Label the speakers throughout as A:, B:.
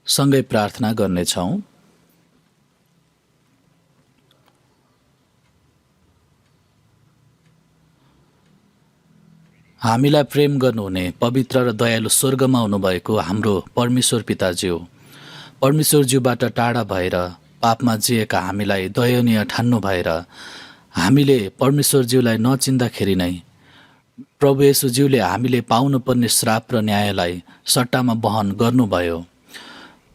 A: सँगै प्रार्थना गर्नेछौँ। हामीलाई प्रेम गर्नुहुने पवित्र र दयालु स्वर्गमा हुनुभएको हाम्रो परमेश्वर पिताज्यू, परमेश्वरज्यूबाट टाढा भएर पापमा जिएका हामीलाई दयनीय ठान्नु भएर हामीले परमेश्वरज्यूलाई नचिन्दाखेरि नै प्रभु येशूज्यूले हामीले पाउनुपर्ने श्राप र न्यायलाई सट्टामा वहन गर्नुभयो।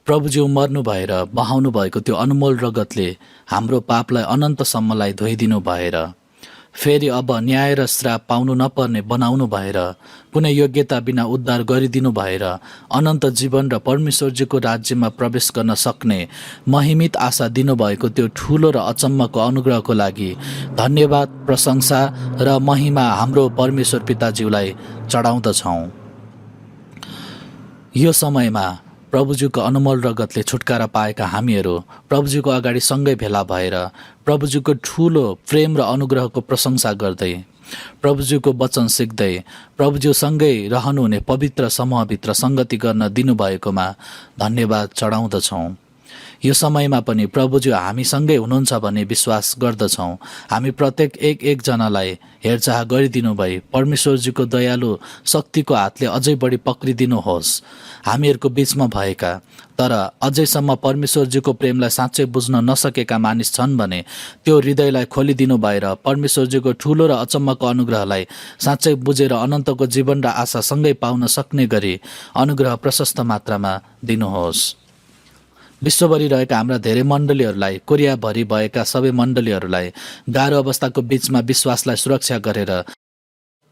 A: प्रभुज्यू मर्नु भएर बहाउनु भएको त्यो अनमोल रगतले हाम्रो पापलाई अनन्तसम्मलाई धोइदिनु भएर फेरि अब न्याय र श्राप पाउनु नपर्ने बनाउनु भएर कुनै योग्यता बिना उद्धार गरिदिनु भएर अनन्त जीवन र परमेश्वरजीको राज्यमा प्रवेश गर्न सक्ने महिमित आशा दिनुभएको त्यो ठुलो र अचम्मको अनुग्रहको लागि धन्यवाद, प्रशंसा र महिमा हाम्रो परमेश्वर पिताज्यूलाई चढाउँदछौँ। यो समयमा प्रभुज्यूको अनमोल रगतले छुटकारा पाएका हामीहरू प्रभुज्यूको अगाडि सँगै भेला भएर प्रभुज्यूको ठुलो प्रेम र अनुग्रहको प्रशंसा गर्दै प्रभुज्यूको वचन सिक्दै प्रभुज्यूसँगै रहनुहुने पवित्र समूहभित्र सङ्गति गर्न दिनुभएकोमा धन्यवाद चढाउँदछौँ। यो समयमा पनि प्रभुज्यू हामीसँगै हुनुहुन्छ भन्ने विश्वास गर्दछौँ। हामी प्रत्येक एकजनालाई हेरचाह गरिदिनु भई परमेश्वरजीको दयालु शक्तिको हातले अझै बढी पक्रिदिनुहोस्। हामीहरूको बीचमा भएका तर अझैसम्म परमेश्वरजीको प्रेमलाई साँच्चै बुझ्न नसकेका मानिस छन् भने त्यो हृदयलाई खोलिदिनु भएर परमेश्वरजीको ठुलो र अचम्मको अनुग्रहलाई साँच्चै बुझेर अनन्तको जीवन र आशा सँगै पाउन सक्ने गरी अनुग्रह प्रशस्त मात्रामा दिनुहोस्। विश्वभरि रहेका हाम्रा धेरै मण्डलीहरूलाई, कोरियाभरि भएका सबै मण्डलीहरूलाई गाह्रो अवस्थाको बीचमा विश्वासलाई सुरक्षा गरेर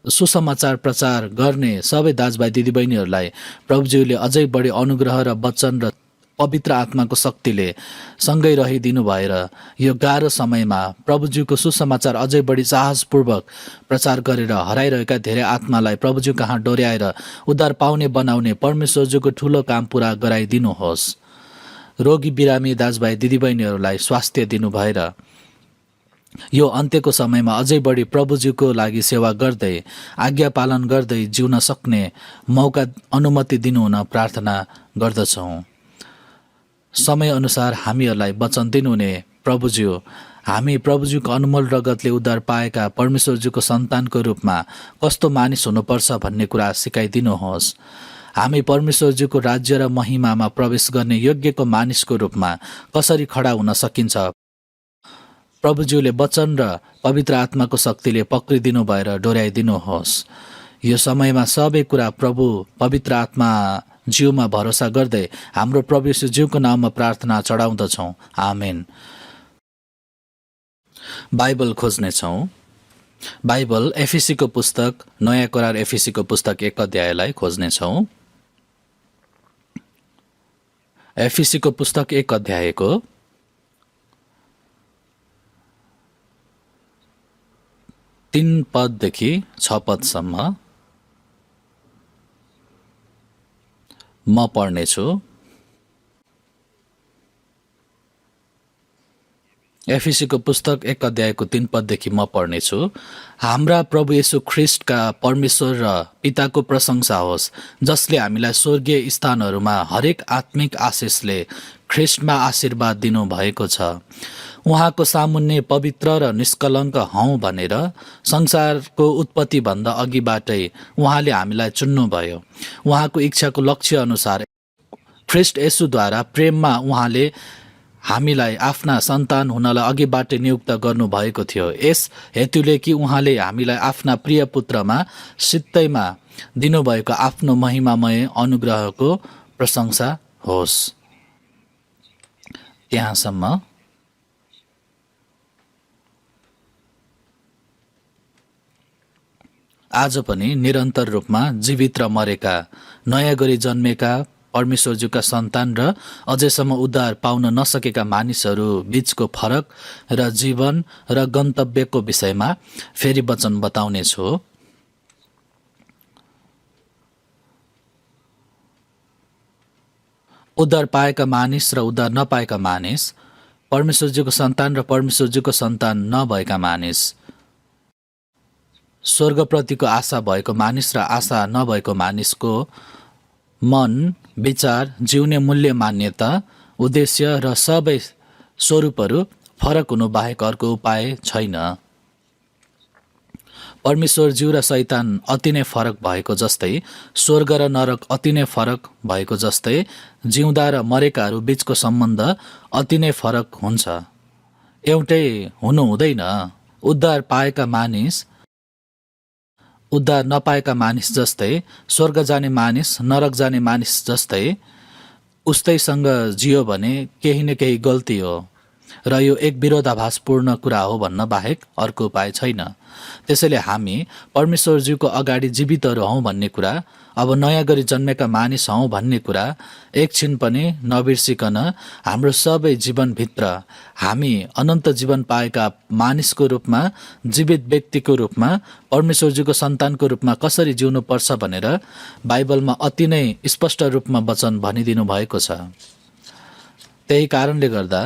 A: सुसमाचार प्रचार गर्ने सबै दाजुभाइ दिदीबहिनीहरूलाई प्रभुज्यूले अझै बढी अनुग्रह र वचन र पवित्र आत्माको शक्तिले सँगै रहिदिनु भएर यो गाह्रो समयमा प्रभुज्यूको सुसमाचार अझै बढी साहसपूर्वक प्रचार गरेर हराइरहेका धेरै आत्मालाई प्रभुज्यू कहाँ डोर्याएर उद्धार पाउने बनाउने परमेश्वरज्यूको ठुलो काम पुरा गराइदिनुहोस्। रोगी बिरामी दाजुभाइ दिदीबहिनीहरूलाई स्वास्थ्य दिनु भएर यो अन्त्यको समयमा अझै बढी प्रभुज्यूको लागि सेवा गर्दै आज्ञा पालन गर्दै जिउन सक्ने मौका अनुमति दिनुहुन प्रार्थना गर्दछौँ। समयअनुसार हामीहरूलाई वचन दिनुहुने प्रभुज्यू, हामी प्रभुज्यूको अनमोल रगतले उद्धार पाएका परमेश्वरज्यूको सन्तानको रूपमा कस्तो मानिस हुनुपर्छ भन्ने कुरा सिकाइदिनुहोस्। हामी परमेश्वरज्यूको राज्य र महिमामा प्रवेश गर्ने योग्यको मानिसको रूपमा कसरी खडा हुन सकिन्छ प्रभुज्यूले वचन र पवित्र आत्माको शक्तिले पक्रिदिनु भएर डोर्याइदिनुहोस्। यो समयमा सबै कुरा प्रभु पवित्र आत्मा ज्यूमा भरोसा गर्दै हाम्रो प्रभु येशूज्यूको नाममा प्रार्थना चढाउँदछौँ। आमेन। बाइबल खोज्नेछौँ। बाइबल एफिसीको पुस्तक, नयाँ करार एफिसीको पुस्तक 1 अध्यायलाई खोज्नेछौँ। एफिसीको पुस्तक 1 अध्यायको 3 पददेखि 6 पदसम्म म पढ्नेछु। एफिसीको पुस्तक 1 अध्यायको 3 पददेखि म पढ्नेछु। हाम्रा प्रभु येशू ख्रिस्टका परमेश्वर र पिताको प्रशंसा होस्, जसले हामीलाई स्वर्गीय स्थानहरूमा हरेक आत्मिक आशिषले ख्रिस्टमा आशीर्वाद दिनुभएको छ। उहाँको सामुन्ने पवित्र र निष्कलङ्क हौँ भनेर संसारको उत्पत्तिभन्दा अघिबाटै उहाँले हामीलाई चुन्नुभयो। उहाँको इच्छाको लक्ष्य अनुसार ख्रिस्ट येशूद्वारा प्रेममा उहाँले हामीलाई आफ्ना सन्तान हुनलाई अघिबाटै नियुक्त गर्नुभएको थियो। यस हेतुले कि उहाँले हामीलाई आफ्ना प्रिय पुत्रमा सित्तैमा दिनुभएको आफ्नो महिमामय अनुग्रहको प्रशंसा होस्। त्यहाँसम्म। आज पनि निरन्तर रूपमा जीवित र मरेका, नयाँ गरी जन्मेका परमेश्वरज्यूका सन्तान र अझैसम्म उद्धार पाउन नसकेका मानिसहरू बीचको फरक र जीवन र गन्तव्यको विषयमा फेरि वचन बताउनेछु। उद्धार पाएका मानिस र उद्धार नपाएका मानिस, परमेश्वरज्यूको सन्तान र परमेश्वरज्यूको सन्तान नभएका मानिस, स्वर्गप्रतिको आशा भएको मानिस र आशा नभएको मानिसको मन विचार, जिउने मूल्य, मान्यता, उद्देश्य र सबै स्वरूपहरू फरक हुनु बाहेक अर्को उपाय छैन। परमेश्वर ज्यू र शैतान अति नै फरक भएको जस्तै, स्वर्ग र नरक अति नै फरक भएको जस्तै, जिउँदा र मरेकाहरू बीचको सम्बन्ध अति नै फरक हुन्छ। एउटै हुनु हुँदैन। उद्धार नपाएका मानिस जस्तै, स्वर्ग जाने मानिस नरक जाने मानिस जस्तै उस्तैसँग जियो भने केही न केही गल्ती हो र यो एक विरोधाभासपूर्ण कुरा हो भन्न बाहेक अर्को उपाय छैन। त्यसैले हामी परमेश्वरज्यूको अगाडि जीवितहरू हौँ भन्ने कुरा, अब नयाँ गरी जन्मेका मानिस हौँ भन्ने कुरा एकछिन पनि नबिर्सिकन हाम्रो सबै जीवनभित्र हामी अनन्त जीवन पाएका मानिसको रूपमा, जीवित व्यक्तिको रूपमा, परमेश्वरज्यूको सन्तानको रूपमा कसरी जिउनुपर्छ भनेर बाइबलमा अति नै स्पष्ट रूपमा वचन भनिदिनु भएको छ। त्यही कारणले गर्दा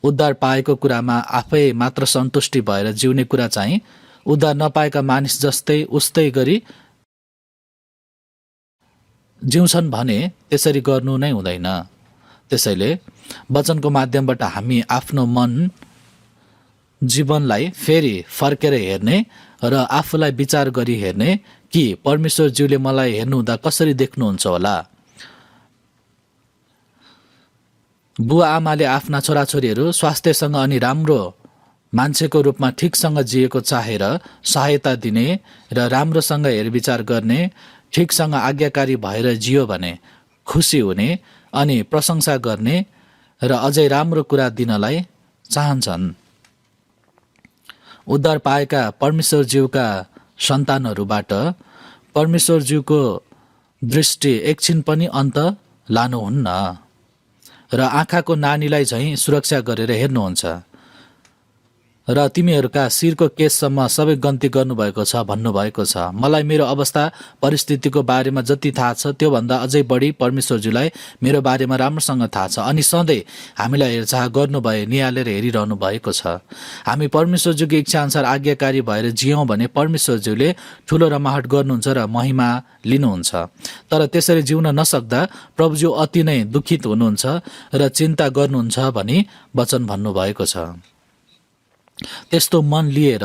A: उद्धार पाएको कुरामा आफै मात्र सन्तुष्टि भएर जिउने कुरा चाहिँ उद्धार नपाएका मानिस जस्तै उस्तै गरी जिउँछन् भने त्यसरी गर्नु नै हुँदैन। त्यसैले वचनको माध्यमबाट हामी आफ्नो मन जीवनलाई फेरि फर्केर हेर्ने र आफूलाई विचार गरी हेर्ने कि परमेश्वरज्यूले मलाई हेर्नुहुँदा कसरी देख्नुहुन्छ होला। बुवा आमाले आफ्ना छोराछोरीहरू स्वास्थ्यसँग अनि राम्रो मान्छेको रूपमा ठिकसँग जिएको चाहेर सहायता दिने र राम्रोसँग हेरविचार गर्ने, ठिकसँग आज्ञाकारी भएर जियो भने खुसी हुने अनि प्रशंसा गर्ने र अझै राम्रो कुरा दिनलाई चाहन्छन्। उद्धार पाएका परमेश्वरज्यूका सन्तानहरूबाट परमेश्वरज्यूको दृष्टि एकछिन पनि अन्त लानुहुन्न र आँखाको नानीलाई झैँ सुरक्षा गरेर हेर्नुहुन्छ र तिमीहरूका शिरको केससम्म सबै गन्ती गर्नुभएको छ भन्नुभएको छ। मलाई मेरो अवस्था परिस्थितिको बारेमा जति थाहा छ त्योभन्दा अझै बढी परमेश्वरज्यूलाई मेरो बारेमा राम्रोसँग थाहा छ अनि सधैँ हामीलाई हेरचाह गर्नुभए निहालेर हेरिरहनु भएको छ। हामी परमेश्वरज्यूको इच्छाअनुसार आज्ञाकारी भएर जियौँ भने परमेश्वरज्यूले ठुलो रमाहट गर्नुहुन्छ र महिमा लिनुहुन्छ। तर त्यसरी जिउन नसक्दा प्रभुज्यू अति नै दुखित हुनुहुन्छ र चिन्ता गर्नुहुन्छ भनी वचन भन्नुभएको छ। त्यस्तो मन लिएर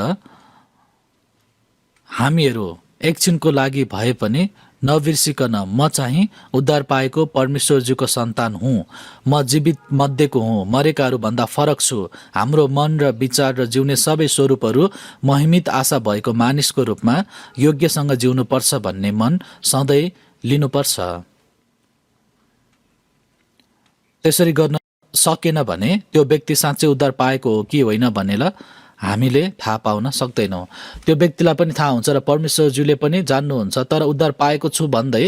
A: हामीहरू एकछिनको लागि भए पनि नबिर्सिकन म चाहिँ उद्धार पाएको परमेश्वरज्यूको सन्तान हुँ, म जीवित मध्येको हुँ, मरेकाहरू भन्दा फरक छु, हाम्रो मन र विचार र जिउने सबै स्वरूपहरू महिमित आशा भएको मानिसको रूपमा योग्यसँग जिउनुपर्छ भन्ने मन सधैँ लिनुपर्छ। त्यसरी गर्न सकेन भने त्यो व्यक्ति साँच्चै उद्धार पाएको हो कि होइन भनेर हामीले थाहा पाउन सक्दैनौँ। त्यो व्यक्तिलाई पनि थाहा हुन्छ र परमेश्वरज्यूले पनि जान्नुहुन्छ, तर उद्धार पाएको छु भन्दै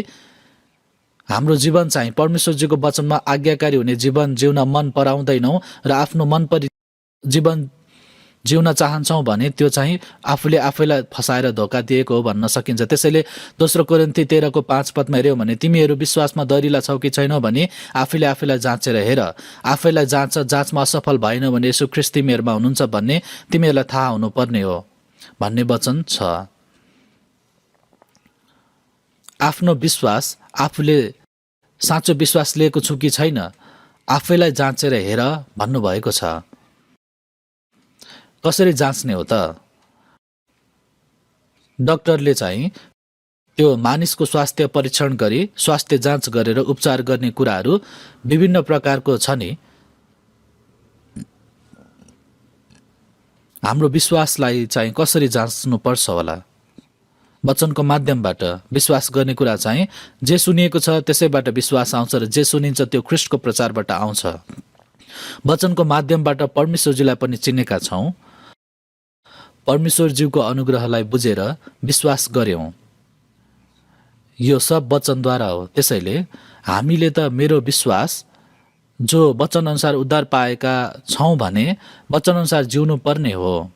A: हाम्रो जीवन चाहिँ परमेश्वरज्यूको वचनमा आज्ञाकारी हुने जीवन जिउन मन पराउँदैनौँ र आफ्नो मनपरी जीवन जिउन चाहन्छौँ भने त्यो चाहिँ आफूले आफैलाई फसाएर धोका दिएको हो भन्न सकिन्छ। त्यसैले दोस्रो कोरिन्थी 13:5 हेऱ्यौँ भने तिमीहरू विश्वासमा दरिला छौ कि छैनौ भने आफैले आफैलाई जाँचेर हेर, आफैलाई जाँच, जाँचमा असफल भएन भने यसो ख्रीष्ट तिमीहरूमा हुनुहुन्छ भन्ने तिमीहरूलाई थाहा हुनुपर्ने हो भन्ने वचन छ। आफ्नो विश्वास, आफूले साँचो विश्वास लिएको छु कि छैन आफैलाई जाँचेर हेर भन्नुभएको छ। कसरी जाँच्ने हो त? डाक्टरले चाहिँ त्यो मानिसको स्वास्थ्य परीक्षण गरी स्वास्थ्य जाँच गरेर उपचार गर्ने कुराहरू विभिन्न प्रकारको छ नि। हाम्रो विश्वासलाई चाहिँ कसरी जाँच्नुपर्छ होला? वचनको माध्यमबाट विश्वास गर्ने कुरा चाहिँ जे सुनिएको छ त्यसैबाट विश्वास आउँछ र जे सुनिन्छ त्यो ख्रीष्टको प्रचारबाट आउँछ। वचनको माध्यमबाट परमेश्वरज्यूलाई पनि चिनेका छौँ, परमेश्वरज्यूको अनुग्रहलाई बुझेर विश्वास गर्यौँ। यो सब वचनद्वारा हो। त्यसैले हामीले त मेरो विश्वास जो वचनअनुसार उद्धार पाएका छौँ भने वचनअनुसार जिउनु पर्ने हो।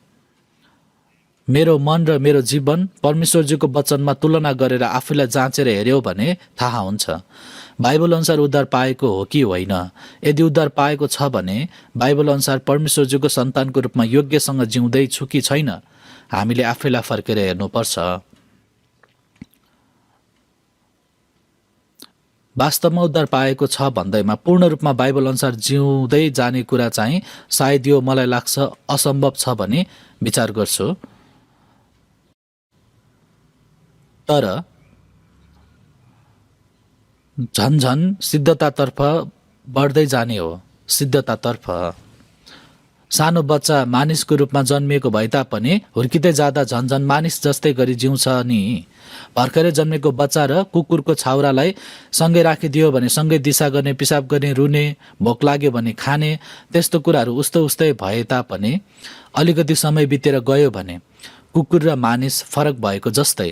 A: मेरो मन र मेरो जीवन परमेश्वरज्यूको वचनमा तुलना गरेर आफूलाई जाँचेर हेऱ्यौ भने थाहा हुन्छ बाइबल अनुसार उद्धार पाएको हो कि होइन। यदि उद्धार पाएको छ भने बाइबल अनुसार परमेश्वरज्यूको सन्तानको रूपमा योग्यसँग जिउँदैछु कि छैन हामीले आफैलाई फर्केर हेर्नुपर्छ। वास्तवमा उद्धार पाएको छ भन्दैमा पूर्ण रूपमा बाइबल अनुसार जिउँदै जाने कुरा चाहिँ सायद यो मलाई लाग्छ असम्भव छ भनी विचार गर्छु। तर झन्झन सिद्धतातर्फ बढ्दै जाने हो। सिद्धतातर्फ सानो बच्चा मानिसको रूपमा जन्मिएको भए तापनि हुर्किँदै जाँदा झन्झन मानिस जस्तै गरी जिउँछ नि। भर्खरै जन्मेको बच्चा र कुकुरको छाउरालाई सँगै राखिदियो भने सँगै दिशा गर्ने, पिसाब गर्ने, रुने, भोक लाग्यो भने खाने, त्यस्तो कुराहरू उस्तै भए तापनि अलिकति समय बितेर गयो भने कुकुर र मानिस फरक भएको जस्तै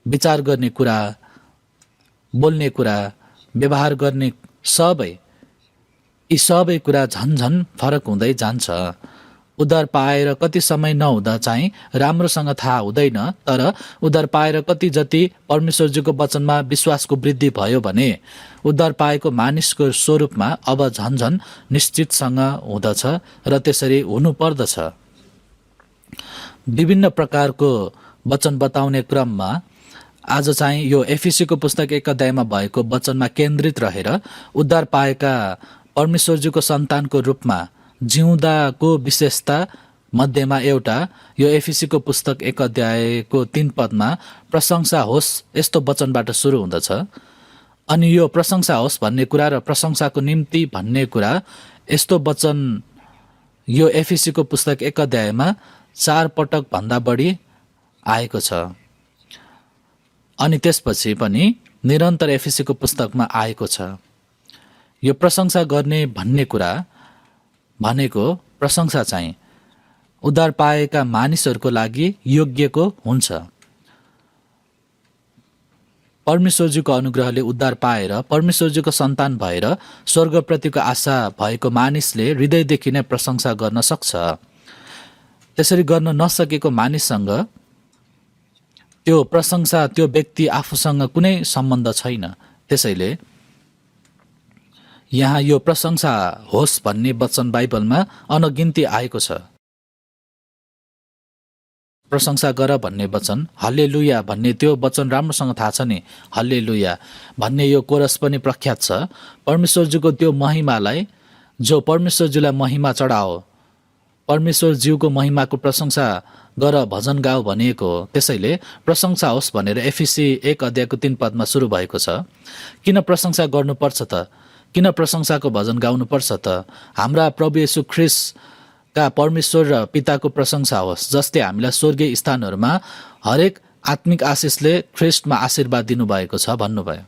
A: विचार गर्ने कुरा, बोल्ने कुरा, व्यवहार गर्ने यी सबै कुरा झन्झन फरक हुँदै जान्छ। उद्धार पाएर कति समय नहुँदा चाहिँ राम्रोसँग थाहा हुँदैन, तर उद्धार पाएर कति जति परमेश्वरजीको वचनमा विश्वासको वृद्धि भयो भने उद्धार पाएको मानिसको स्वरूपमा अब झन्झन निश्चितसँग हुँदछ र त्यसरी हुनुपर्दछ। विभिन्न प्रकारको वचन बताउने क्रममा आज चाहिँ यो एफिसीको पुस्तक 1 अध्यायमा भएको वचनमा केन्द्रित रहेर उद्धार पाएका परमेश्वरजीको सन्तानको रूपमा जिउँदाको विशेषता मध्येमा एउटा यो एफिसीको पुस्तक 1 अध्यायको 3 पदमा प्रशंसा होस् यस्तो वचनबाट सुरु हुँदछ। अनि यो प्रशंसा होस् भन्ने कुरा र प्रशंसाको निम्ति भन्ने कुरा यस्तो वचन यो एफिसीको पुस्तक 1 अध्यायमा 4 पटक भन्दा बढी आएको छ। अनि त्यसपछि पनि निरन्तर एफिसीको पुस्तकमा आएको छ। यो प्रशंसा गर्ने भन्ने कुरा भनेको प्रशंसा चाहिँ उद्धार पाएका मानिसहरूको लागि योग्यको हुन्छ। परमेश्वरजीको अनुग्रहले उद्धार पाएर परमेश्वरजीको सन्तान भएर स्वर्गप्रतिको आशा भएको मानिसले हृदयदेखि नै प्रशंसा गर्न सक्छ। त्यसरी गर्न नसकेको मानिससँग त्यो प्रशंसा, त्यो व्यक्ति आफूसँग कुनै सम्बन्ध छैन। त्यसैले यहाँ यो प्रशंसा होस् भन्ने वचन बाइबलमा अनगिन्ती आएको छ। प्रशंसा गर भन्ने वचन, हल्लेलुया भन्ने त्यो वचन राम्रोसँग थाहा छ नि। हल्लेलुया भन्ने यो कोरस पनि प्रख्यात छ। परमेश्वरजीको त्यो महिमालाई, जो परमेश्वरजीलाई महिमा चढाओ, परमेश्वरज्यूको महिमाको प्रशंसा गर, भजन गाओ भनिएको हो। त्यसैले प्रशंसा होस् भनेर एफिसी 1 अध्यायको 3 पदमा सुरु भएको छ। किन प्रशंसा गर्नुपर्छ त? किन प्रशंसाको भजन गाउनुपर्छ त? हाम्रा प्रभु येशू ख्रीष्टका परमेश्वर र पिताको प्रशंसा होस्, जसले हामीलाई स्वर्गीय स्थानहरूमा हरेक आत्मिक आशिषले ख्रीष्टमा आशीर्वाद दिनुभएको छ भन्नुभयो।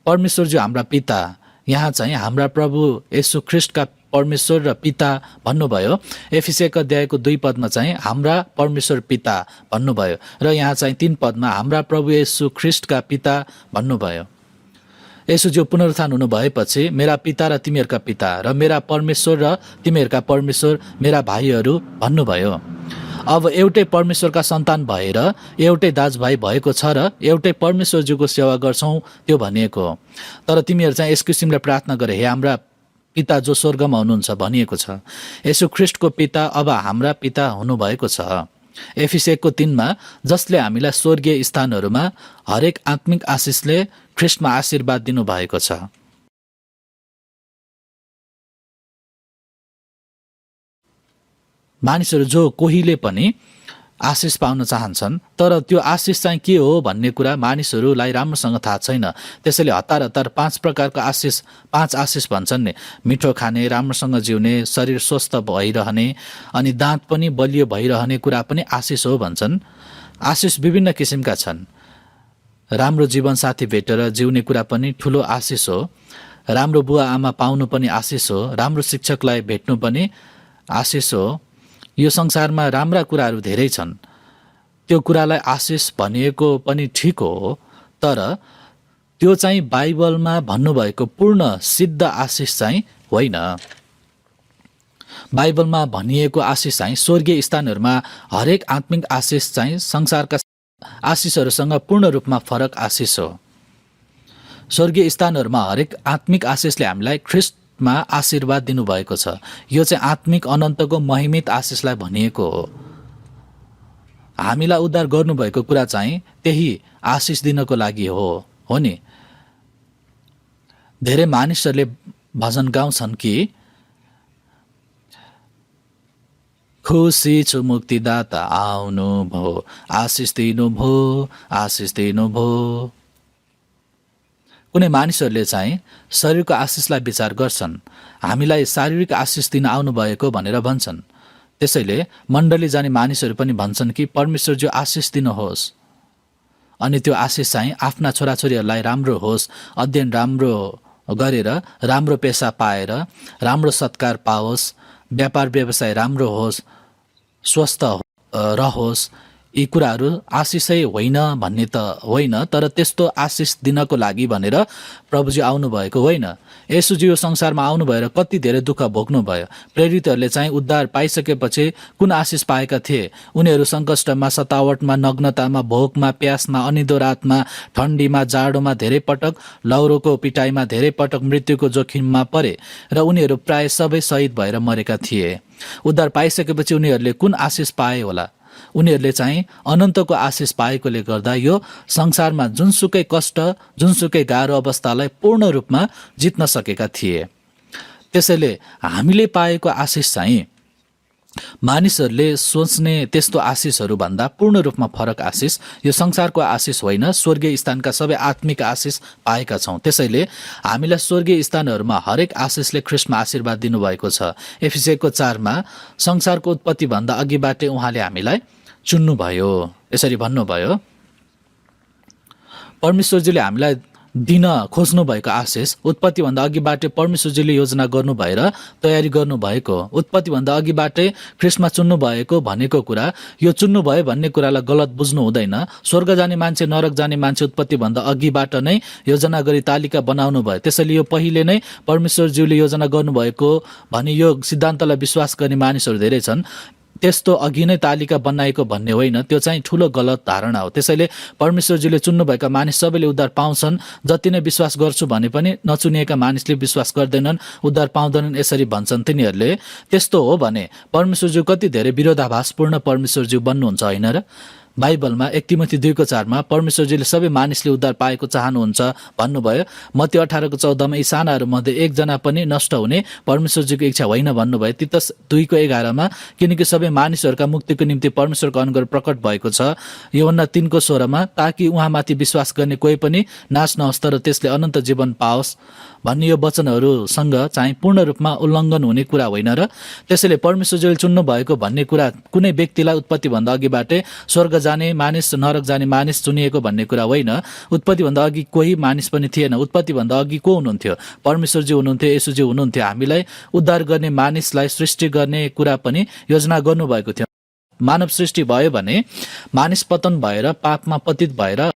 A: परमेश्वरजी हाम्रा पिता, यहाँ चाहिँ हाम्रा प्रभु येशू ख्रीष्टका परमेश्वर र पिता भन्नुभयो। एफिसी 1 अध्यायको 2 पदमा चाहिँ हाम्रा परमेश्वर पिता भन्नुभयो र यहाँ चाहिँ 3 पदमा हाम्रा प्रभु येशू ख्रीष्टका पिता भन्नुभयो। येशूज्यू पुनरुत्थान हुनु भएपछि मेरा पिता र तिमीहरूका पिता र मेरा परमेश्वर र तिमीहरूका परमेश्वर मेरा भाइहरू भन्नुभयो। अब एउटै परमेश्वरका सन्तान भएर एउटै दाजुभाइ भएको छ र एउटै परमेश्वरज्यूको सेवा गर्छौँ त्यो भनिएको हो। तर तिमीहरू चाहिँ यस किसिमले प्रार्थना गरे, हे हाम्रा पिता जो स्वर्गमा हुनुहुन्छ भनिएको छ। येशू ख्रीष्टको पिता अब हाम्रा पिता हुनुभएको छ। एफिसी 1 को 3 जसले हामीलाई स्वर्गीय स्थानहरूमा हरेक आत्मिक आशिषले ख्रीष्टमा आशीर्वाद दिनुभएको छ। मानिसहरू जो कोहीले पनि आशिष पाउन चाहन्छन्, तर त्यो आशिष चाहिँ के हो भन्ने कुरा मानिसहरूलाई राम्रोसँग थाहा छैन। त्यसैले हतार 5 प्रकारको आशिष, 5 आशिष भन्छन् नि। मिठो खाने, राम्रोसँग जिउने, शरीर स्वस्थ भइरहने, अनि दाँत पनि बलियो भइरहने कुरा पनि आशिष हो भन्छन्। आशिष विभिन्न किसिमका छन्। राम्रो जीवनसाथी भेटेर जिउने कुरा पनि ठुलो आशिष हो। राम्रो बुवा आमा पाउनु पनि आशिष हो। राम्रो शिक्षकलाई भेट्नु पनि आशिष हो। यो संसारमा राम्रा कुराहरू धेरै छन्। त्यो कुरालाई आशिष भनिएको पनि ठिक हो, तर त्यो चाहिँ बाइबलमा भन्नुभएको पूर्ण सिद्ध आशिष चाहिँ होइन। बाइबलमा भनिएको आशिष चाहिँ स्वर्गीय स्थानहरूमा हरेक आत्मिक आशिष चाहिँ संसारका आशिषहरूसँग पूर्ण रूपमा फरक आशिष हो। स्वर्गीय स्थानहरूमा हरेक आत्मिक आशिषले हामीलाई ख्रीष्टमा आशीर्वाद दिनुभएको छ। यो चाहिँ आत्मिक अनन्तको महिमित आशिषलाई भनिएको हो। हामीलाई उद्धार गर्नुभएको कुरा चाहिँ त्यही आशिष दिनको लागि हो नि। धेरै मानिसहरूले भजन गाउँछन् कि खुसी छु मुक्तिदाता आउनु भो, आशिष दिनु भो, आशिष दिनु भो। कुनै मानिसहरूले चाहिँ शरीरको आशिषलाई विचार गर्छन्, हामीलाई शारीरिक आशिष दिन आउनुभएको भनेर भन्छन्। त्यसैले मण्डली जाने मानिसहरू पनि भन्छन् कि परमेश्वरज्यू आशिष दिनुहोस्, अनि त्यो आशिष चाहिँ आफ्ना छोराछोरीहरूलाई राम्रो होस्, अध्ययन राम्रो गरेर राम्रो पेसा पाएर राम्रो सत्कार पाओस्, व्यापार व्यवसाय राम्रो होस्, स्वस्थ रहोस्। यी कुराहरू आशिषै होइन भन्ने त होइन, तर त्यस्तो आशिष दिनको लागि भनेर प्रभुजी आउनुभएको होइन। येशूजी यो संसारमा आउनु भएर कति धेरै दुःख भोग्नुभयो। प्रेरितहरूले चाहिँ उद्धार पाइसकेपछि कुन आशिष पाएका थिए? उनीहरू सङ्कष्टमा, सतावटमा, नग्नतामा, भोकमा, प्यासमा, अनिदो रातमा, ठन्डीमा, जाडोमा धेरै पटक, लौरोको पिटाइमा धेरै पटक मृत्युको जोखिममा परे र उनीहरू प्राय सबै शहीद भएर मरेका थिए। उद्धार पाइसकेपछि उनीहरूले कुन आशिष पाए होला? उनीहरूले चाहिँ अनन्तको आशिष पाएकोले गर्दा यो संसारमा जुनसुकै कष्ट, जुनसुकै गाह्रो अवस्थालाई पूर्ण रूपमा जित्न सकेका थिए। त्यसैले हामीले पाएको आशिष चाहिँ मानिसहरूले सोच्ने त्यस्तो आशिषहरू भन्दा पूर्ण रूपमा फरक आशिष, यो संसारको आशिष होइन, स्वर्गीय स्थानका सबै आत्मिक आशिष पाएका छौँ। त्यसैले हामीलाई स्वर्गीय स्थानहरूमा हरेक आशिषले ख्रीष्टमा आशीर्वाद दिनुभएको छ। एफिसीको 4मा संसारको उत्पत्तिभन्दा अघिबाटै उहाँले हामीलाई चुन्नुभयो। यसरी भन्नुभयो, परमेश्वरजीले हामीलाई दिन खोज्नु भएको आशिष उत्पत्तिभन्दा अघिबाटै परमेश्वरजीले योजना गर्नु भएर तयारी गर्नुभएको, उत्पत्तिभन्दा अघिबाटै ख्रीष्टमा चुन्नु भएको भनेको कुरा, यो चुन्नु भयो भन्ने कुरालाई गलत बुझ्नु हुँदैन। स्वर्ग जाने मान्छे, नरक जाने मान्छे उत्पत्तिभन्दा अघिबाट नै योजना गरी तालिका बनाउनु भयो। त्यसैले यो पहिले नै परमेश्वरज्यूले योजना गर्नुभएको भने यो सिद्धान्तलाई विश्वास गर्ने मानिसहरू धेरै छन्। त्यस्तो अघि नै तालिका बनाएको भन्ने होइन, त्यो चाहिँ ठुलो गलत धारणा हो। त्यसैले परमेश्वरजीले चुन्नुभएका मानिस सबैले उद्धार पाउँछन्। जति नै विश्वास गर्छु भने पनि नचुनिएका मानिसले विश्वास गर्दैनन्, उद्धार पाउँदैनन्, यसरी भन्छन् तिनीहरूले। त्यस्तो हो भने परमेश्वरज्यू कति धेरै विरोधाभासपूर्ण परमेश्वरज्यू बन्नुहुन्छ होइन र? बाइबलमा 1 तिमोथी 2:4मा परमेश्वरजीले सबै मानिसले उद्धार पाएको चाहनुहुन्छ भन्नुभयो। मत्ती 18:14मा यी सानाहरूमध्ये एकजना पनि नष्ट हुने परमेश्वरजीको इच्छा होइन भन्नुभयो। तितस 2:11मा किनकि सबै मानिसहरूका मुक्तिको निम्ति परमेश्वरको अनुग्रह प्रकट भएको छ। यूहन्ना 3:16मा ताकि उहाँमाथि विश्वास गर्ने कोही पनि नाश नहोस् तर त्यसले अनन्त जीवन पाओस् भन्ने यो वचनहरूसँग चाहिँ पूर्ण रूपमा उल्लङ्घन हुने कुरा होइन र? त्यसैले परमेश्वरजीले चुन्नु भएको भन्ने कुरा कुनै व्यक्तिलाई उत्पत्तिभन्दा अघिबाटै स्वर्ग जाने मानिस, नरक जाने मानिस चुनिएको भन्ने कुरा होइन। उत्पत्तिभन्दा अघि कोही मानिस पनि थिएन। उत्पत्तिभन्दा अघि को हुनुहुन्थ्यो? परमेश्वरजी हुनुहुन्थ्यो, येशूजी हुनुहुन्थ्यो। हामीलाई उद्धार गर्ने मानिसलाई सृष्टि गर्ने कुरा पनि योजना गर्नुभएको थियो। मानव सृष्टि भयो भने मानिस पतन भएर पापमा पतित भएर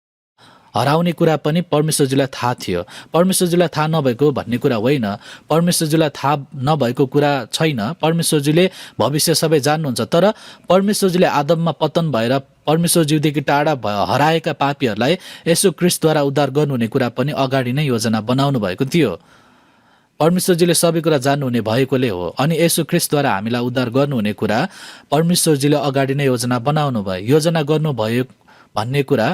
A: हराउने कुरा पनि परमेश्वरजीलाई थाहा थियो। परमेश्वरजीलाई थाहा नभएको भन्ने कुरा होइन, परमेश्वरजीलाई थाहा नभएको कुरा छैन। परमेश्वरजीले भविष्य सबै जान्नुहुन्छ। तर परमेश्वरजीले आदममा पतन भएर परमेश्वरजीदेखि टाढा हराएका पापीहरूलाई येशू ख्रीष्टद्वारा उद्धार गर्नुहुने कुरा पनि अगाडि नै योजना बनाउनु भएको थियो। परमेश्वरजीले सबै कुरा जान्नुहुने भएकोले हो। अनि येशू ख्रीष्टद्वारा हामीलाई उद्धार गर्नुहुने कुरा परमेश्वरजीले अगाडि नै योजना बनाउनु भयो। योजना गर्नुभयो भन्ने कुरा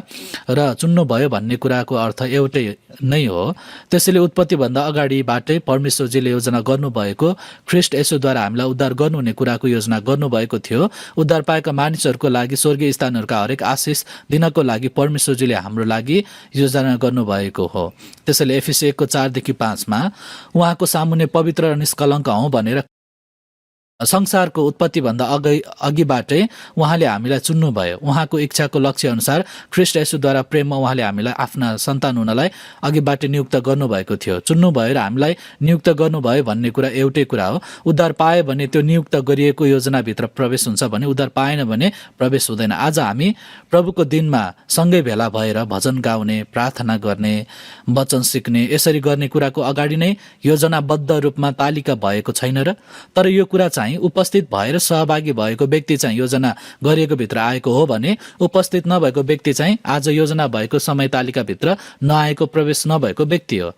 A: र चुन्नु भयो भन्ने कुराको अर्थ एउटै नै हो। त्यसैले उत्पत्तिभन्दा अगाडिबाटै परमेश्वरजीले योजना गर्नुभएको ख्रीष्ट येशूद्वारा हामीलाई उद्धार गर्नुहुने कुराको योजना गर्नुभएको थियो। उद्धार पाएका मानिसहरूको लागि स्वर्गीय स्थानहरूका हरेक आशिष दिनको लागि परमेश्वरजीले हाम्रो लागि योजना गर्नुभएको हो। त्यसैले एफिसी 1:4-5मा उहाँको सामुन्ने पवित्र र निष्कलङ्क हौँ भनेर संसारको उत्पत्तिभन्दा अघिबाटै उहाँले हामीलाई चुन्नुभयो। उहाँको इच्छाको लक्ष्य अनुसार ख्रीष्ट येशूद्वारा प्रेममा उहाँले हामीलाई आफ्ना सन्तान हुनलाई अघिबाटै नियुक्त गर्नुभएको थियो। चुन्नुभयो र हामीलाई नियुक्त गर्नुभयो भन्ने कुरा एउटै कुरा हो। उद्धार पायो भने त्यो नियुक्त गरिएको योजनाभित्र प्रवेश हुन्छ भने, उद्धार पाएन भने प्रवेश हुँदैन। आज हामी प्रभुको दिनमा सँगै भेला भएर भजन गाउने, प्रार्थना गर्ने, वचन सिक्ने, यसरी गर्ने कुराको अगाडि नै योजनाबद्ध रूपमा तालिका भएको छैन र? तर यो कुरा चाहिँ उपस्थित भएर सहभागी भएको व्यक्ति चाहिँ योजना गरिएको भित्र आएको हो भने, उपस्थित नभएको व्यक्ति चाहिँ आज योजना भएको समय तालिकाभित्र नआएको, प्रवेश नभएको व्यक्ति हो।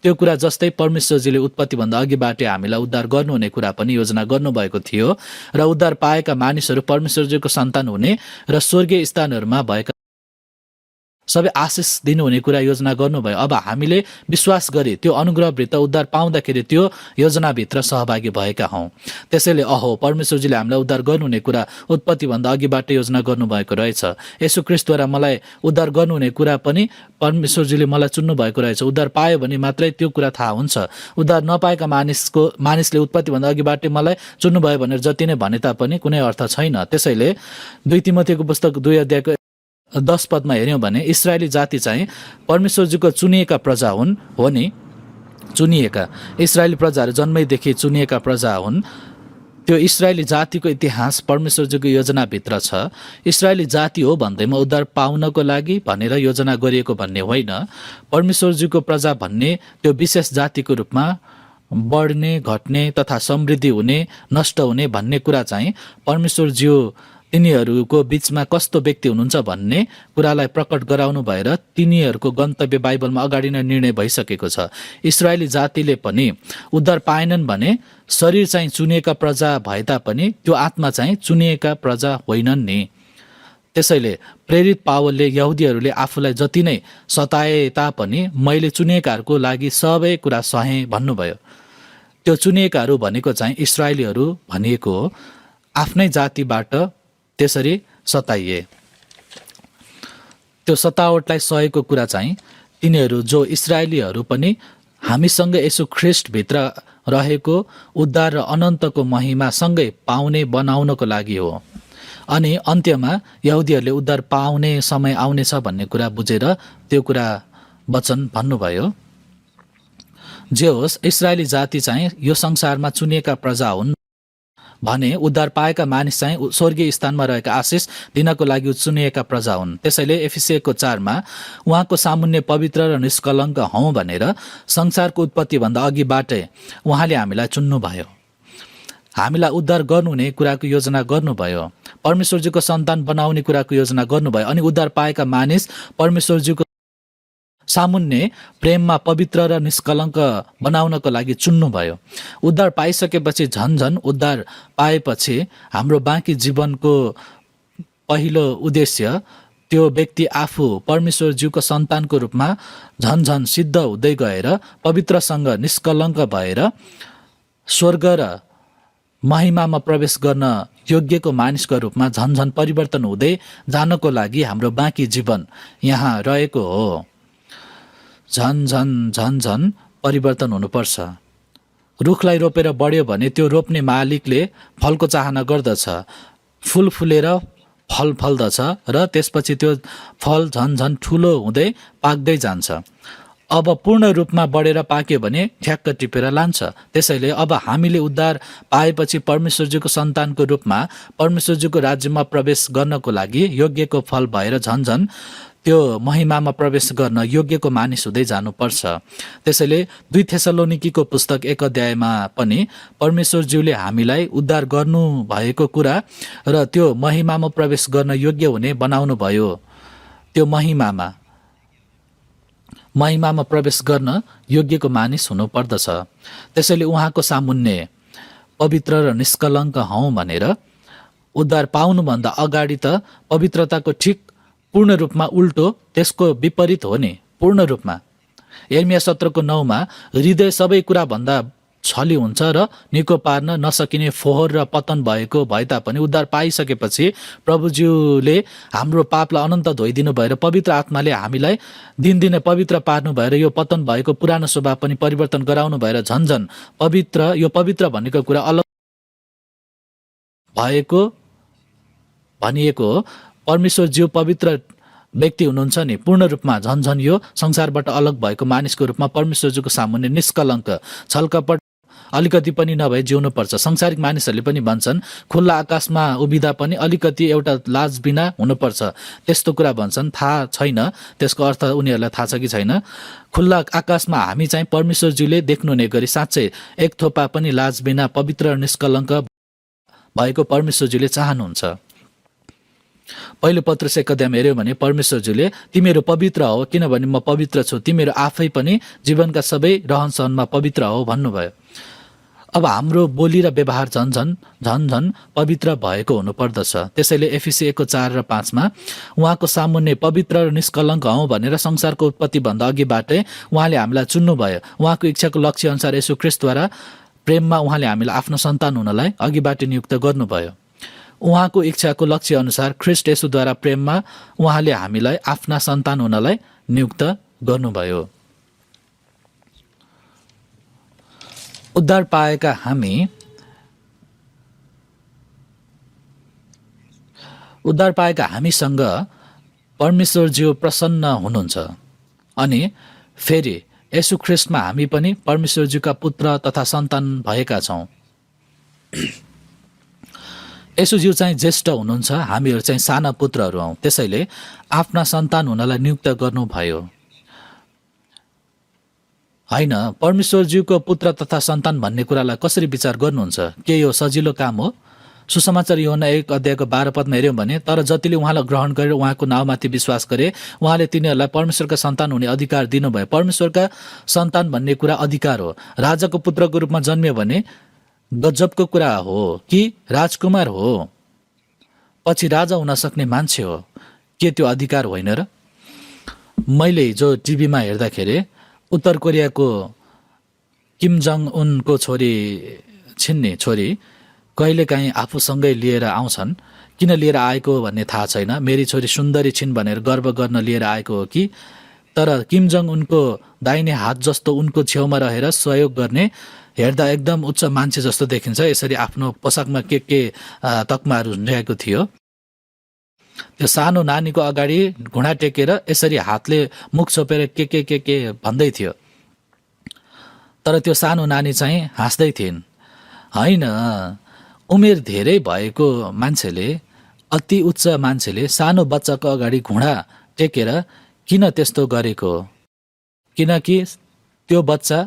A: त्यो कुरा जस्तै परमेश्वरजीले उत्पत्तिभन्दा अघिबाटै हामीलाई उद्धार गर्नुहुने कुरा पनि योजना गर्नुभएको थियो र उद्धार पाएका मानिसहरू परमेश्वरजीको सन्तान हुने र स्वर्गीय स्थानहरूमा भएका सबै आशिष दिनुहुने कुरा योजना गर्नुभयो। अब हामीले विश्वास गरे त्यो अनुग्रहभित्र उद्धार पाउँदाखेरि त्यो योजनाभित्र सहभागी भएका हौँ। त्यसैले परमेश्वरजीले हामीलाई उद्धार गर्नुहुने कुरा उत्पत्तिभन्दा अघिबाट योजना गर्नुभएको रहेछ। येशू ख्रीष्टद्वारा मलाई उद्धार गर्नुहुने कुरा पनि परमेश्वरजीले मलाई चुन्नु भएको रहेछ। उद्धार पायो भने मात्रै त्यो कुरा थाहा हुन्छ। उद्धार नपाएका मानिसले उत्पत्तिभन्दा अघिबाटै मलाई चुन्नुभयो भनेर जति नै भने तापनि कुनै अर्थ छैन। त्यसैले 2 तिमोथीको पुस्तक 2 अध्यायको 10 पदमा हेऱ्यौँ भने इस्राएली जाति चाहिँ परमेश्वरजीको चुनिएका प्रजा हुन्। हो नि, चुनिएका इस्राएली प्रजाहरू जन्मैदेखि चुनिएका प्रजा हुन्। त्यो इस्राएली जातिको इतिहास परमेश्वरजीको योजनाभित्र छ। इस्राएली जाति हो भन्दैमा उद्धार पाउनको लागि भनेर योजना गरिएको भन्ने होइन। परमेश्वरजीको प्रजा भन्ने त्यो विशेष जातिको रूपमा बढ्ने, घट्ने तथा समृद्धि हुने, नष्ट हुने भन्ने कुरा चाहिँ परमेश्वरज्यू तिनीहरूको बिचमा कस्तो व्यक्ति हुनुहुन्छ भन्ने कुरालाई प्रकट गराउनु भएर तिनीहरूको गन्तव्य बाइबलमा अगाडि नै निर्णय भइसकेको छ। इस्राएली जातिले पनि उद्धार पाएनन् भने शरीर चाहिँ चुनिएका प्रजा भए तापनि त्यो आत्मा चाहिँ चुनिएका प्रजा होइनन् नि। त्यसैले प्रेरित पावलले यहुदीहरूले आफूलाई जति नै सताए तापनि मैले चुनिएकाहरूको लागि सबै कुरा सहे भन्नुभयो। त्यो चुनिएकाहरू भनेको चाहिँ इस्राएलीहरू भनिएको हो। आफ्नै जातिबाट त्यसरी सताइए। त्यो सतावटलाई सहेको कुरा चाहिँ तिनीहरू जो इस्राएलीहरू पनि हामीसँग येशू ख्रीष्टभित्र रहेको उद्धार र अनन्तको महिमासँगै पाउने बनाउनको लागि हो। अनि अन्त्यमा यहुदीहरूले उद्धार पाउने समय आउनेछ भन्ने कुरा बुझेर त्यो कुरा वचन भन्नुभयो। जे होस्, इस्राएली जाति चाहिँ यो संसारमा चुनिएका प्रजा हुन् भने उद्धार पाएका मानिस चाहिँ स्वर्गीय स्थानमा रहेका आशिष दिनको लागि चुनिएका प्रजा हुन्। त्यसैले एफिसियको 4 उहाँको सामुन्ने पवित्र र निष्कलङ्क हौँ भनेर संसारको उत्पत्तिभन्दा अघिबाटै उहाँले हामीलाई चुन्नुभयो। हामीलाई उद्धार गर्नुहुने कुराको योजना गर्नुभयो। परमेश्वरजीको सन्तान बनाउने कुराको योजना गर्नुभयो। अनि उद्धार पाएका मानिस परमेश्वरजीको सामुन्ने प्रेममा पवित्र र निष्कलङ्क बनाउनको लागि चुन्नुभयो। उद्धार पाइसकेपछि झन्झन उद्धार पाएपछि हाम्रो बाँकी जीवनको पहिलो उद्देश्य त्यो व्यक्ति आफू परमेश्वरज्यूको सन्तानको रूपमा झन्झन सिद्ध हुँदै गएर पवित्रसँग निष्कलङ्क भएर स्वर्ग र महिमामा प्रवेश गर्न योग्यको मानिसको रूपमा झन्झन परिवर्तन हुँदै जानको लागि हाम्रो बाँकी जीवन यहाँ रहेको हो। झन्झन परिवर्तन हुनुपर्छ। रुखलाई रोपेर बढ्यो भने त्यो रोप्ने मालिकले फलको चाहना गर्दछ। फुल फुलेर फल फल्दछ र त्यसपछि त्यो फल झन्झन ठुलो हुँदै पाक्दै जान्छ। अब पूर्ण रूपमा बढेर पाक्यो भने ठ्याक्क टिपेर लान्छ। त्यसैले अब हामीले उद्धार पाएपछि परमेश्वरजीको सन्तानको रूपमा परमेश्वरजीको राज्यमा प्रवेश गर्नको लागि योग्यको फल भएर झन्झन त्यो महिमामा प्रवेश गर्न योग्यको मानिस हुँदै जानुपर्छ। त्यसैले 2 थेसलोनिकीको पुस्तक 1 अध्यायमा पनि परमेश्वरज्यूले हामीलाई उद्धार गर्नु भएको कुरा र त्यो महिमामा प्रवेश गर्न योग्य हुने बनाउनु भयो। त्यो महिमामा प्रवेश गर्न योग्यको मानिस हुनुपर्दछ। त्यसैले उहाँको सामुन्ने पवित्र र निष्कलङ्क हौँ भनेर उद्धार पाउनुभन्दा अगाडि त पवित्रताको ठिक पूर्ण रूपमा उल्टो त्यसको विपरीत हो नि। पूर्ण रूपमा यिर्मया 17:9 हृदय सबै कुरा भन्दा छली हुन्छ र निको पार्न नसकिने फोहोर र पतन भएको भए तापनि उद्धार पाइसकेपछि प्रभुज्यूले हाम्रो पापलाई अनन्त धोइदिनु भएर पवित्र आत्माले हामीलाई दिनदिनै पवित्र पार्नु भएर यो पतन भएको पुरानो स्वभाव पनि परिवर्तन गराउनु भएर झन्झन पवित्र, यो पवित्र भनेको कुरा अलग भएको भनिएको हो। परमेश्वरज्यू पवित्र व्यक्ति हुनुहुन्छ नि। पूर्ण रूपमा झन्झन यो संसारबाट अलग भएको मानिसको रूपमा परमेश्वरज्यूको सामुन्ने निष्कलङ्क, छलकपट अलिकति पनि नभए जिउनुपर्छ। सांसारिक मानिसहरूले पनि भन्छन् खुल्ला आकाशमा उभिँदा पनि अलिकति एउटा लाज बिना हुनुपर्छ। त्यस्तो कुरा भन्छन्, थाहा छैन त्यसको अर्थ उनीहरूलाई थाहा छ कि छैन। खुल्ला आकाशमा हामी चाहिँ परमेश्वरज्यूले देख्नुहुने गरी साँच्चै एक थोपा पनि लाज बिना पवित्र र निष्कलङ्क भएको परमेश्वरज्यूले चाहनुहुन्छ। पहिलो पत्रुस 1 अध्यायमा हेऱ्यौँ भने परमेश्वरज्यूले तिमीहरू पवित्र हो किनभने म पवित्र छु, तिमीहरू आफै पनि जीवनका सबै रहनसहनमा पवित्र हो भन्नुभयो। अब हाम्रो बोली र व्यवहार झन पवित्र भएको हुनुपर्दछ। त्यसैले एफिसी 1:4 र 5मा उहाँको सामुन्ने पवित्र र निष्कलङ्क हौँ भनेर संसारको उत्पत्तिभन्दा अघिबाटै उहाँले हामीलाई चुन्नुभयो। उहाँको इच्छाको लक्ष्य अनुसार येशू ख्रीष्टद्वारा प्रेममा उहाँले हामीलाई आफ्नो सन्तान हुनलाई अघिबाट नियुक्त गर्नुभयो। उहाँको इच्छाको लक्ष्य अनुसार ख्रीष्ट येशूद्वारा प्रेममा उहाँले हामीलाई आफ्ना सन्तान हुनलाई नियुक्त गर्नुभयो। उद्धार पाएका हामीसँग परमेश्वरज्यू प्रसन्न हुनुहुन्छ अनि फेरि येशू ख्रीष्टमा हामी पनि परमेश्वरज्यूका पुत्र तथा सन्तान भएका छौँ। येशूज्यू चाहिँ ज्येष्ठ हुनुहुन्छ, हामीहरू चाहिँ साना पुत्रहरू हौँ। त्यसैले आफ्ना सन्तान हुनलाई नियुक्त गर्नुभयो। होइन, परमेश्वरज्यूको पुत्र तथा सन्तान भन्ने कुरालाई कसरी विचार गर्नुहुन्छ? के यो सजिलो काम हो? सुसमाचार यूहन्ना 1 अध्यायको 12 पदमा हेऱ्यौँ भने तर जतिले उहाँलाई ग्रहण गरेर उहाँको नाउँमाथि विश्वास गरे उहाँले तिनीहरूलाई परमेश्वरका सन्तान हुने अधिकार दिनुभयो। परमेश्वरका सन्तान भन्ने कुरा अधिकार हो। राजाको पुत्रको रूपमा जन्मियो भने गजबको कुरा हो कि राजकुमार हो, पछि राजा हुन सक्ने मान्छे हो। के त्यो अधिकार होइन र? मैले हिजो टिभीमा हेर्दाखेरि उत्तर कोरियाको किम जङ उनको छोरी कहिलेकाहीँ आफूसँगै लिएर आउँछन्। किन लिएर आएको भन्ने थाहा छैन। मेरी छोरी सुन्दरी छिन् भनेर गर्व गर्न लिएर आएको हो कि, तर किम जङ उनको दाहिने हात जस्तो उनको छेउमा रहेर सहयोग गर्ने, हेर्दा एकदम उच्च मान्छे जस्तो देखिन्छ। यसरी आफ्नो पोसाकमा के तकमाहरू झुन्ड्याएको थियो। त्यो सानो नानीको अगाडि घुँडा टेकेर यसरी हातले मुख छोपेर के भन्दै थियो। तर त्यो सानो नानी चाहिँ हाँस्दै थिइन्। होइन, उमेर धेरै भएको मान्छेले, अति उच्च मान्छेले सानो बच्चाको अगाडि घुँडा टेकेर किन त्यस्तो गरेको? किनकि त्यो बच्चा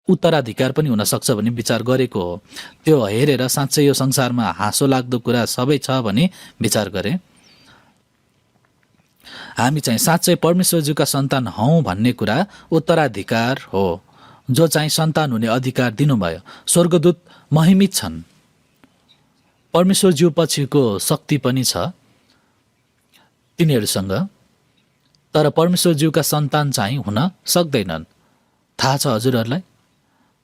A: उत्तराधिकार पनि हुन सक्छ भन्ने विचार गरेको हो। त्यो हेरेर साँच्चै यो संसारमा हाँसो लाग्दो कुरा सबै छ भनी विचार गरे। हामी चाहिँ साँच्चै परमेश्वरज्यूका सन्तान हौँ भन्ने कुरा उत्तराधिकार हो, जो चाहिँ सन्तान हुने अधिकार दिनुभयो। स्वर्गदूत महिमित छन्, परमेश्वरज्यू पछिको शक्ति पनि छ तिनीहरूसँग, तर परमेश्वरज्यूका सन्तान चाहिँ हुन सक्दैनन्। थाहा छ हजुरहरूलाई?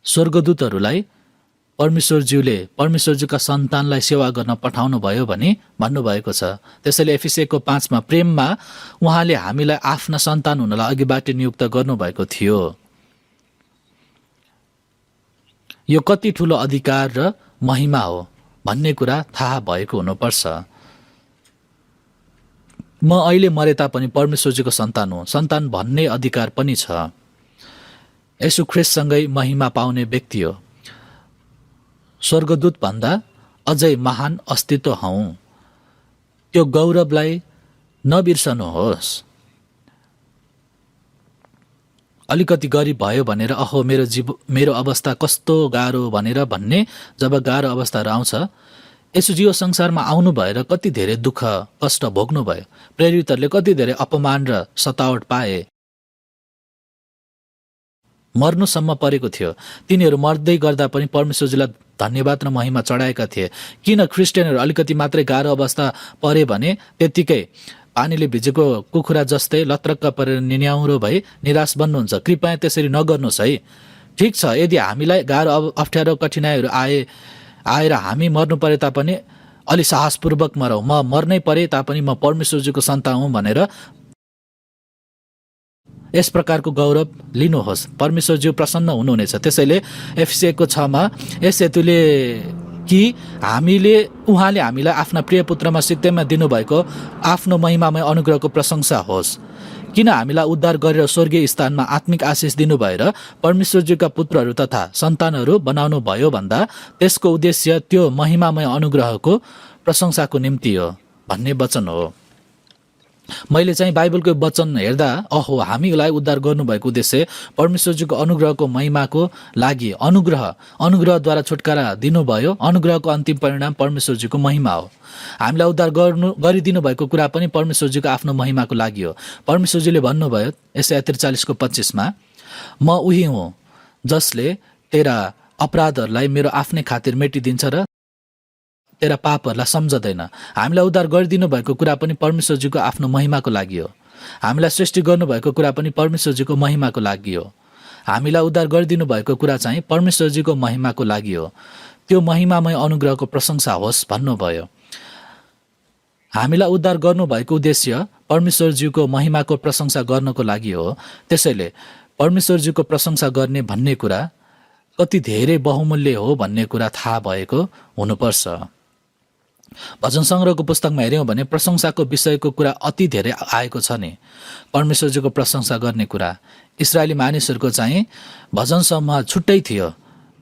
A: स्वर्गदूतहरूलाई परमेश्वरज्यूले परमेश्वरज्यूका सन्तानलाई सेवा गर्न पठाउनु भयो भनी भन्नुभएको छ। त्यसैले एफिसी 1:5मा प्रेममा उहाँले हामीलाई आफ्ना सन्तान हुनलाई अघिबाट नियुक्त गर्नुभएको थियो। यो कति ठुलो अधिकार र महिमा हो भन्ने कुरा थाहा भएको हुनुपर्छ। म अहिले मरे तापनि परमेश्वरज्यूको सन्तान हो, सन्तान भन्ने अधिकार पनि छ। येशू ख्रीष्टसँगै महिमा पाउने व्यक्ति हो। स्वर्गदूत भन्दा अझै महान अस्तित्व हौँ। त्यो गौरवलाई नबिर्सनुहोस्। अलिकति गरिब भयो भनेर अहो मेरो अवस्था कस्तो गाह्रो भनेर भन्ने जब गाह्रो अवस्थाहरू आउँछ, येशूजी संसारमा आउनु भएर कति धेरै दुःख कष्ट भोग्नु भयो। प्रेरितहरूले कति धेरै अपमान र सतावट पाए, मर्नुसम्म परेको थियो। तिनीहरू मर्दै गर्दा पनि परमेश्वरजीलाई धन्यवाद र महिमा चढाएका थिए। किन क्रिस्चियनहरू अलिकति मात्रै गाह्रो अवस्था परे भने त्यत्तिकै पानीले भिजेको कुखुरा जस्तै लत्रक्क परेर निन्याउरो भई निराश बन्नुहुन्छ? कृपया त्यसरी नगर्नुहोस् है। ठिक छ, यदि हामीलाई गाह्रो अप्ठ्यारो कठिनाइहरू आएर हामी मर्नु परे तापनि अलि साहसपूर्वक मरौँ। म मर्नै परे तापनि म परमेश्वरजीको सन्तान हुँ भनेर यस प्रकारको गौरव लिनुहोस्। परमेश्वरज्यू प्रसन्न हुनुहुनेछ। त्यसैले एफिसी 1:6मा यस हेतुले कि उहाँले हामीलाई आफ्ना प्रिय पुत्रमा सिक्दैमा दिनुभएको आफ्नो महिमामय अनुग्रहको प्रशंसा होस्। किन हामीलाई उद्धार गरेर स्वर्गीय स्थानमा आत्मिक आशिष दिनुभयो र परमेश्वरज्यूका पुत्रहरू तथा सन्तानहरू बनाउनु भयो भन्दा त्यसको उद्देश्य त्यो महिमामय अनुग्रहको प्रशंसाको निम्ति हो भन्ने वचन हो। मैले चाहिँ बाइबलको वचन हेर्दा अहो हामीलाई उद्धार गर्नुभएको उद्देश्य परमेश्वरजीको अनुग्रहको महिमाको लागि अनुग्रहद्वारा छुटकारा दिनुभयो। अनुग्रहको अन्तिम परिणाम परमेश्वरजीको महिमा हो। हामीलाई उद्धार गरिदिनु भएको कुरा पनि परमेश्वरजीको आफ्नो महिमाको लागि हो। परमेश्वरजीले भन्नुभयो यसाया 43:25 म उही हुँ जसले तेरा अपराधहरूलाई मेरो आफ्नै खातिर मेटिदिन्छ र तेरा पापहरूलाई सम्झँदैन। हामीलाई उद्धार गरिदिनु भएको कुरा पनि परमेश्वरजीको आफ्नो महिमाको लागि हो। हामीलाई सृष्टि गर्नुभएको कुरा पनि परमेश्वरजीको महिमाको लागि हो। हामीलाई उद्धार गरिदिनु भएको कुरा चाहिँ परमेश्वरजीको महिमाको लागि हो। त्यो महिमामय अनुग्रहको प्रशंसा होस् भन्नुभयो। हामीलाई उद्धार गर्नुभएको उद्देश्य परमेश्वरजीको महिमाको प्रशंसा गर्नको लागि हो। त्यसैले परमेश्वरजीको प्रशंसा गर्ने भन्ने कुरा कति धेरै बहुमूल्य हो भन्ने कुरा थाहा भएको हुनुपर्छ। भजन सङ्ग्रहको पुस्तकमा हेऱ्यौँ भने प्रशंसाको विषयको कुरा अति धेरै आएको छ नि। परमेश्वरजीको प्रशंसा गर्ने कुरा इस्राएली मानिसहरूको चाहिँ भजन समूह छुट्टै थियो,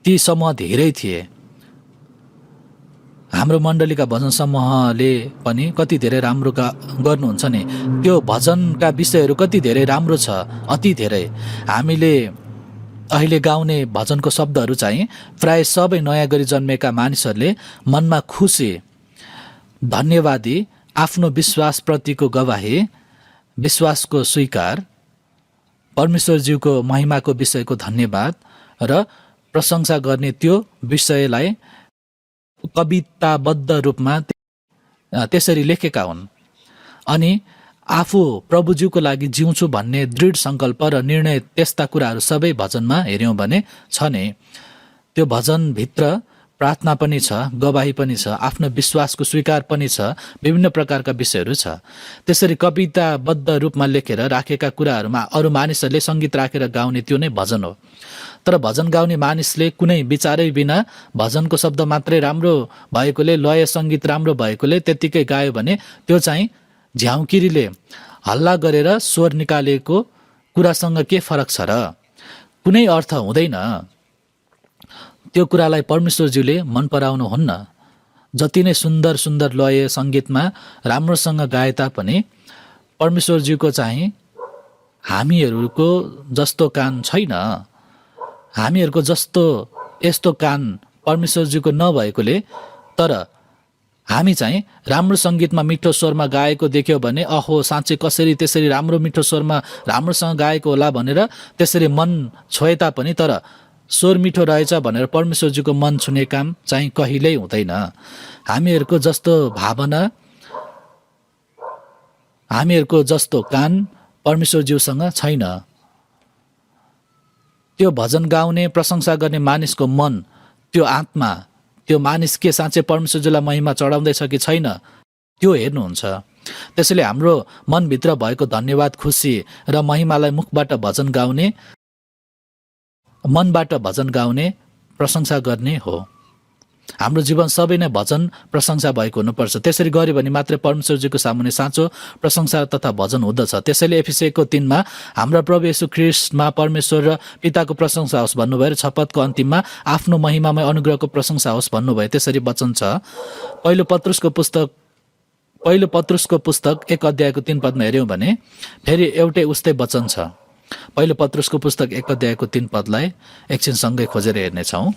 A: ती समूह धेरै थिए। हाम्रो मण्डलीका भजन समूहले पनि कति धेरै राम्रो गर्नुहुन्छ नि। त्यो भजनका विषयहरू कति धेरै राम्रो छ, अति धेरै। हामीले अहिले गाउने भजनको शब्दहरू चाहिँ प्राय सबै नयाँ गरी जन्मेका मानिसहरूले मनमा खुसी, धन्यवादी, आफ्नो विश्वासप्रतिको गवाही, विश्वासको स्वीकार, परमेश्वरज्यूको महिमाको विषयको धन्यवाद र प्रशंसा गर्ने त्यो विषयलाई कविताबद्ध रूपमा त्यसरी लेखेका हुन्। अनि आफू प्रभुज्यूको लागि जिउँछु भन्ने दृढ सङ्कल्प र निर्णय, त्यस्ता कुराहरू सबै भजनमा हेऱ्यौँ भने छ नै। त्यो भजनभित्र प्रार्थना पनि छ, गवाही पनि छ, आफ्नो विश्वासको स्वीकार पनि छ, विभिन्न प्रकारका विषयहरू छ। त्यसरी कविताबद्ध रूपमा लेखेर राखेका कुराहरूमा अरू मानिसहरूले सङ्गीत राखेर गाउने त्यो नै भजन हो। तर भजन गाउने मानिसले कुनै विचारै बिना भजनको शब्द मात्रै राम्रो भएकोले, लय सङ्गीत राम्रो भएकोले त्यत्तिकै गायो भने त्यो चाहिँ झ्याउकिरीले हल्ला गरेर स्वर निकालेको कुरासँग के फरक छ र? कुनै अर्थ हुँदैन। त्यो कुरालाई परमेश्वरज्यूले मन पराउनुहुन्न। जति नै सुन्दर सुन्दर लय सङ्गीतमा राम्रोसँग गाए तापनि परमेश्वरज्यूको चाहिँ हामीहरूको जस्तो कान छैन। हामीहरूको जस्तो यस्तो कान परमेश्वरज्यूको नभएकोले, तर हामी चाहिँ राम्रो सङ्गीतमा मिठो स्वरमा गाएको देख्यो भने अहो साँच्चै कसरी त्यसरी राम्रो मिठो स्वरमा राम्रोसँग गाएको होला भनेर त्यसरी मन छोए तापनि, तर स्वर मिठो रहेछ भनेर परमेश्वरज्यूको मन छुने काम चाहिँ कहिल्यै हुँदैन। हामीहरूको जस्तो भावना, हामीहरूको जस्तो कान परमेश्वरज्यूसँग छैन। त्यो भजन गाउने, प्रशंसा गर्ने मानिसको मन, त्यो आत्मा, त्यो मानिस के साँच्चै परमेश्वरज्यूलाई महिमा चढाउँदैछ कि छैन, त्यो हेर्नुहुन्छ। त्यसैले हाम्रो मनभित्र भएको धन्यवाद, खुसी र महिमालाई मुखबाट भजन गाउने, मनबाट भजन गाउने, प्रशंसा गर्ने हो। हाम्रो जीवन सबै नै भजन प्रशंसा भएको हुनुपर्छ। त्यसरी गर्यो भने मात्रै परमेश्वरजीको सामुन्ने साँचो प्रशंसा तथा भजन हुँदछ। त्यसैले एफिसीको 3 हाम्रा प्रभु येशू ख्रीष्टमा परमेश्वर र पिताको प्रशंसा होस् भन्नुभयो र शपथको अन्तिममा आफ्नो महिमामय अनुग्रहको प्रशंसा होस् भन्नुभयो। त्यसरी वचन छ। पहिलो पत्रुसको पुस्तक 1 अध्यायको 3 पदमा हेऱ्यौँ भने फेरि एउटै उस्तै वचन छ। पहिलो पत्रुसको पुस्तक 1 अध्यायको 3 पदलाई एकछिनसँगै खोजेर हेर्नेछौँ।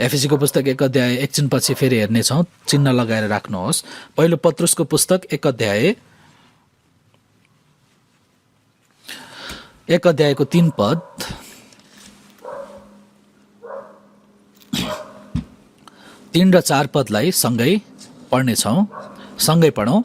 A: एफिसीको पुस्तक 1 अध्याय एकछिनपछि फेरि हेर्नेछौँ, चिन्ह लगाएर राख्नुहोस्। पहिलो पत्रुसको पुस्तक 1 अध्यायको 3 पद, 3 र 4 पदलाई सँगै पढौँ।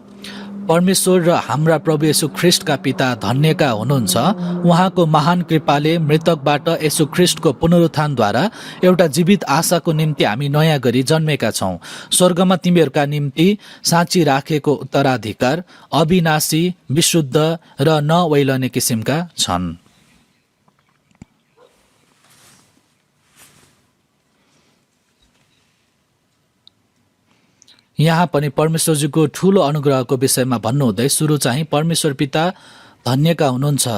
A: परमेश्वर र हाम्रा प्रभु येशू ख्रीष्टका पिता धन्यका हुनुहुन्छ। उहाँको महान कृपाले मृतकबाट येशू ख्रीष्टको पुनरुत्थानद्वारा एउटा जीवित आशाको निम्ति हामी नयाँ गरी जन्मेका छौँ। स्वर्गमा तिमीहरूका निम्ति साँची राखेको उत्तराधिकार अविनाशी, विशुद्ध र नवैलने किसिमका छन्। यहाँ पनि परमेश्वरजीको ठुलो अनुग्रहको विषयमा भन्नुहुँदै सुरु चाहिँ परमेश्वर पिता धन्यका हुनुहुन्छ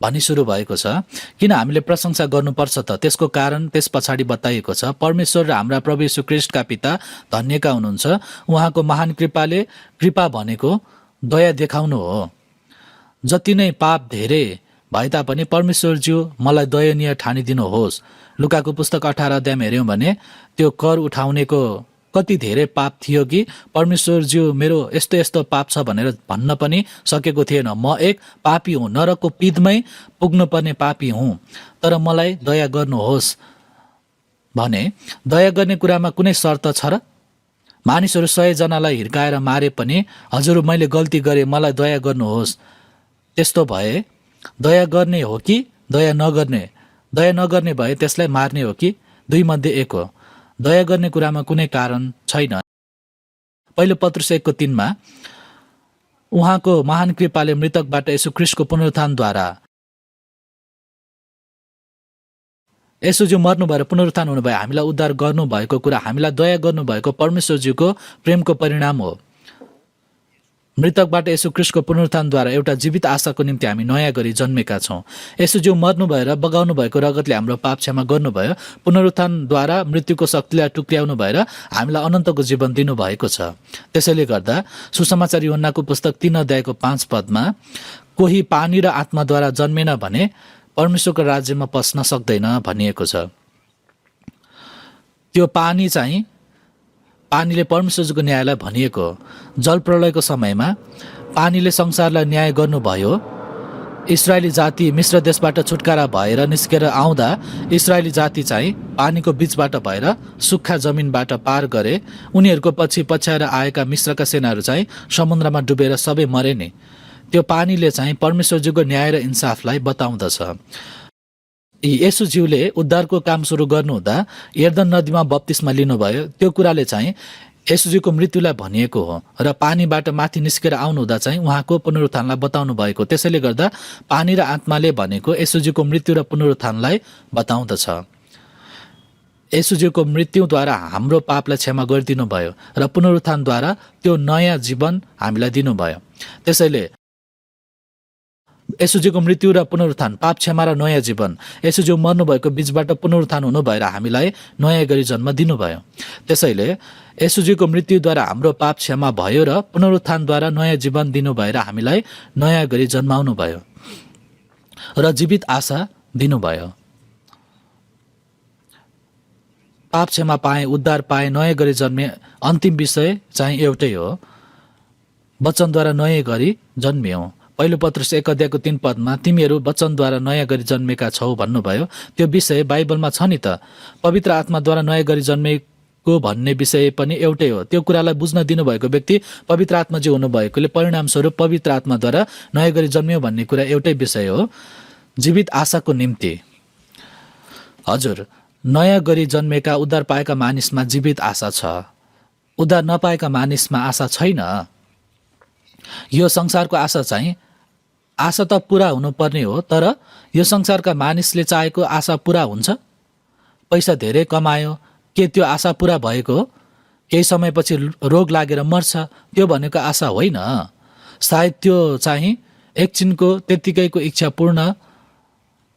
A: भनी सुरु भएको छ। किन हामीले प्रशंसा गर्नुपर्छ त? त्यसको कारण त्यस पछाडि बताइएको छ। परमेश्वर र हाम्रा प्रभु येशू ख्रीष्टका पिता धन्यका हुनुहुन्छ। उहाँको महान कृपाले, कृपा भनेको दया देखाउनु हो। जति नै पाप धेरै भए तापनि परमेश्वरज्यू मलाई दयनीय ठानिदिनुहोस्। लुकाको पुस्तक 18 अध्यायमा हेऱ्यौँ भने त्यो कर उठाउनेको कति धेरै पाप थियो कि परमेश्वरज्यू मेरो यस्तो यस्तो पाप छ भनेर भन्न पनि सकेको थिएन। म एक पापी हुँ, नरकको पिँधमै पुग्नुपर्ने पापी हुँ, तर मलाई दया गर्नुहोस् भने दया गर्ने कुरामा कुनै शर्त छ र? मानिसहरू 100 जनालाई हिर्काएर मारे पनि हजुर मैले गल्ती गरेँ, मलाई दया गर्नुहोस्, त्यस्तो भए दया गर्ने हो कि दया नगर्ने? दया नगर्ने भए त्यसलाई मार्ने हो कि? दुई मध्ये एक हो। दया गर्ने कुरामा कुनै कारण छैन। पहिलो पत्रुस 1:3 उहाँको महान कृपाले मृतकबाट येशू ख्रीष्टको पुनरुत्थानद्वारा येशूज्यू मर्नु भएर पुनरुत्थान हुनुभयो, हामीलाई उद्धार गर्नुभएको कुरा, हामीलाई दया गर्नुभएको परमेश्वरज्यूको प्रेमको परिणाम हो। मृतकबाट येशू ख्रीष्टको पुनरुत्थानद्वारा एउटा जीवित आशाको निम्ति हामी नयाँ गरी जन्मेका छौँ। येशूज्यू मर्नु भएर बगाउनु भएको रगतले हाम्रो पाप क्षमा गर्नुभयो। पुनरुत्थानद्वारा मृत्युको शक्तिलाई टुक्र्याउनु भएर हामीलाई अनन्तको जीवन दिनुभएको छ। त्यसैले गर्दा सुसमाचार यूहन्नाको पुस्तक 3 अध्यायको 5 पदमा कोही पानी र आत्माद्वारा जन्मेन भने परमेश्वरको राज्यमा पस्न सक्दैन भनिएको छ। त्यो पानी चाहिँ पानीले परमेश्वरको न्यायलाई भनिएको हो। जलप्रलयको समयमा पानीले संसारलाई न्याय गर्नुभयो। इस्राएली जाति मिश्र देशबाट छुटकारा भएर निस्केर आउँदा इस्राएली जाति चाहिँ पानीको बीचबाट भएर सुक्खा जमिनबाट पार गरे। उनीहरूको पछि पछ्याएर आएका मिश्रका सेनाहरू चाहिँ समुद्रमा डुबेर सबै मरे नि। त्यो पानीले चाहिँ परमेश्वरज्यूको न्याय र इन्साफलाई बताउँदछ। येशूज्यूले उद्धारको काम सुरु गर्नुहुँदा यर्दन नदीमा बप्तिस्मा लिनुभयो। त्यो कुराले चाहिँ येशूज्यूको मृत्युलाई भनिएको हो र पानीबाट माथि निस्केर आउनुहुँदा चाहिँ उहाँको पुनरुत्थानलाई बताउनु भएको। त्यसैले गर्दा पानी र आत्माले भनेको येशूज्यूको मृत्यु र पुनरुत्थानलाई बताउँदछ। येशूज्यूको मृत्युद्वारा हाम्रो पापलाई क्षमा गरिदिनु भयो र पुनरुत्थानद्वारा त्यो नयाँ जीवन हामीलाई दिनुभयो। त्यसैले येशूज्यूको मृत्यु र पुनरुत्थान, पाप क्षमा र नयाँ जीवन, येशूज्यू मर्नुभएको बीचबाट पुनरुत्थान हुनु भएर हामीलाई नयाँ गरी जन्म दिनुभयो। त्यसैले येशूज्यूको मृत्युद्वारा हाम्रो पाप क्षमा भयो र पुनरुत्थानद्वारा नयाँ जीवन दिनु भएर हामीलाई नयाँ गरी जन्माउनु भयो र जीवित आशा दिनुभयो। पाप क्षमा पाए, उद्धार पाए, नयाँ गरी जन्मे, अन्तिम विषय चाहिँ एउटै हो, वचनद्वारा नयाँ गरी जन्मियौँ। पहिलो पत्रुस 1 अध्यायको 3 पदमा तिमीहरू वचनद्वारा नयाँ गरी जन्मेका छौ भन्नुभयो। त्यो विषय बाइबलमा छ नि त। पवित्र आत्माद्वारा नयाँ गरी जन्मेको भन्ने विषय पनि एउटै हो। त्यो कुरालाई बुझ्न दिनुभएको व्यक्ति पवित्र आत्माजी हुनुभएकोले परिणामस्वरूप पवित्र आत्माद्वारा नयाँ गरी जन्मियो भन्ने कुरा एउटै विषय हो। जीवित आशाको निम्ति हजुर नयाँ गरी जन्मेका उद्धार पाएका मानिसमा जीवित आशा छ। उद्धार नपाएका मानिसमा आशा छैन। यो संसारको आशा चाहिँ आशा त पुरा हुनुपर्ने हो, तर यो संसारका मानिसले चाहेको आशा पुरा हुन्छ? पैसा धेरै कमायो, के त्यो आशा पुरा भएको हो? केही समयपछि रोग लागेर मर्छ, त्यो भनेको आशा होइन। सायद त्यो चाहिँ एकछिनको त्यत्तिकैको इच्छा पूर्ण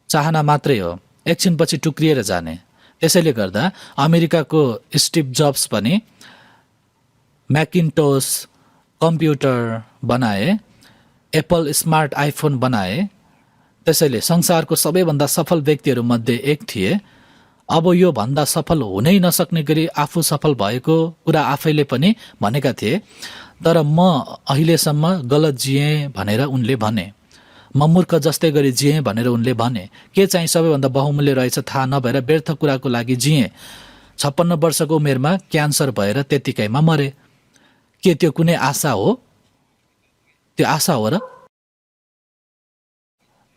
A: चाहना मात्रै हो, एकछिनपछि टुक्रिएर जाने। त्यसैले गर्दा अमेरिकाको स्टिभ जब्स पनि म्याकिन्टोस कम्प्युटर बनाए, एप्पल स्मार्ट आइफोन बनाए। त्यसैले संसारको सबैभन्दा सफल व्यक्तिहरूमध्ये एक थिए। अब यो भन्दा सफल हुनै नसक्ने गरी आफू सफल भएको कुरा आफैले पनि भनेका थिए। तर म अहिलेसम्म गलत जिएँ भनेर उनले भने। म मूर्ख जस्तै गरी जिएँ भनेर उनले भने। के चाहिँ सबैभन्दा बहुमूल्य रहेछ थाहा नभएर व्यर्थ कुराको लागि जिएँ। 56 वर्षको उमेरमा क्यान्सर भएर त्यत्तिकैमा मरे। के त्यो कुनै आशा हो? त्यो आशा हो र?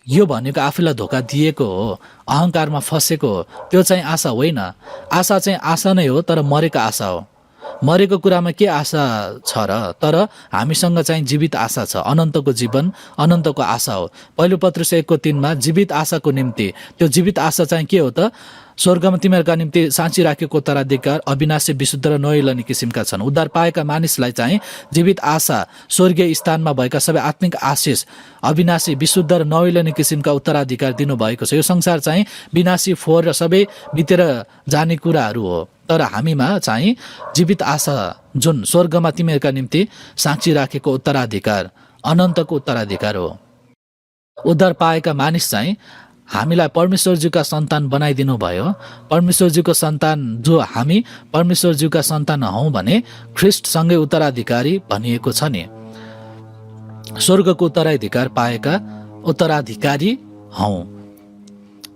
A: यो भनेको आफूलाई धोका दिएको हो, अहङ्कारमा फसेको हो। त्यो चाहिँ आशा होइन। आशा चाहिँ आशा नै हो, तर मरेको आशा हो। मरेको कुरामा के आशा छ र? तर हामीसँग चाहिँ जीवित आशा छ, अनन्तको जीवन, अनन्तको आशा हो। पहिलो पत्रुस 1:3 जीवित आशाको निम्ति, त्यो जीवित आशा चाहिँ के हो त? स्वर्गमा तिमीहरूका निम्ति साँची राखेको उत्तराधिकार अविनाशी विशुद्ध र नहिलने किसिमका छन्। उद्धार पाएका मानिसलाई चाहिँ जीवित आशा, स्वर्गीय स्थानमा भएका सबै आत्मिक आशिष, अविनाशी विशुद्ध र नहिलने किसिमका उत्तराधिकार दिनुभएको छ। यो संसार चाहिँ विनाशी, फोहोर र सबै बितेर जाने कुराहरू हो, तर हामीमा चाहिँ जीवित आशा जुन स्वर्गमा तिमीहरूका निम्ति साँची राखेको उत्तराधिकार, अनन्तको उत्तराधिकार हो। उद्धार पाएका मानिस चाहिँ हामीलाई परमेश्वरज्यूका सन्तान बनाइदिनु भयो। परमेश्वरज्यूको सन्तान जो हामी परमेश्वरज्यूका सन्तान हौँ भने ख्रिस्टसँगै उत्तराधिकारी भनिएको छ नि। स्वर्गको उत्तराधिकार पाएका उत्तराधिकारी हौँ।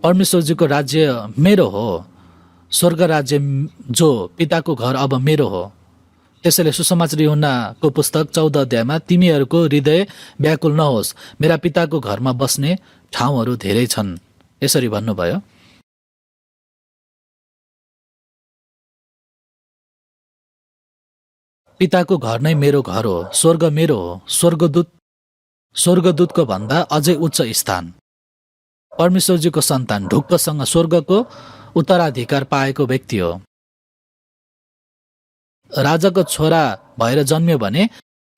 A: परमेश्वरज्यूको राज्य मेरो हो। स्वर्ग राज्य जो पिताको घर अब मेरो हो। त्यसैले सुसमाचार यूहन्नाको पुस्तक 14 अध्यायमा तिमीहरूको हृदय व्याकुल नहोस्, मेरा पिताको घरमा बस्ने ठाउँहरू धेरै छन्, यसरी भन्नुभयो। पिताको घर नै मेरो घर हो, स्वर्ग मेरो हो। स्वर्गदूतको भन्दा अझै उच्च स्थान। परमेश्वरजीको सन्तान ढुक्कसँग स्वर्गको उत्तराधिकार पाएको व्यक्ति हो। राजाको छोरा भएर जन्मियो भने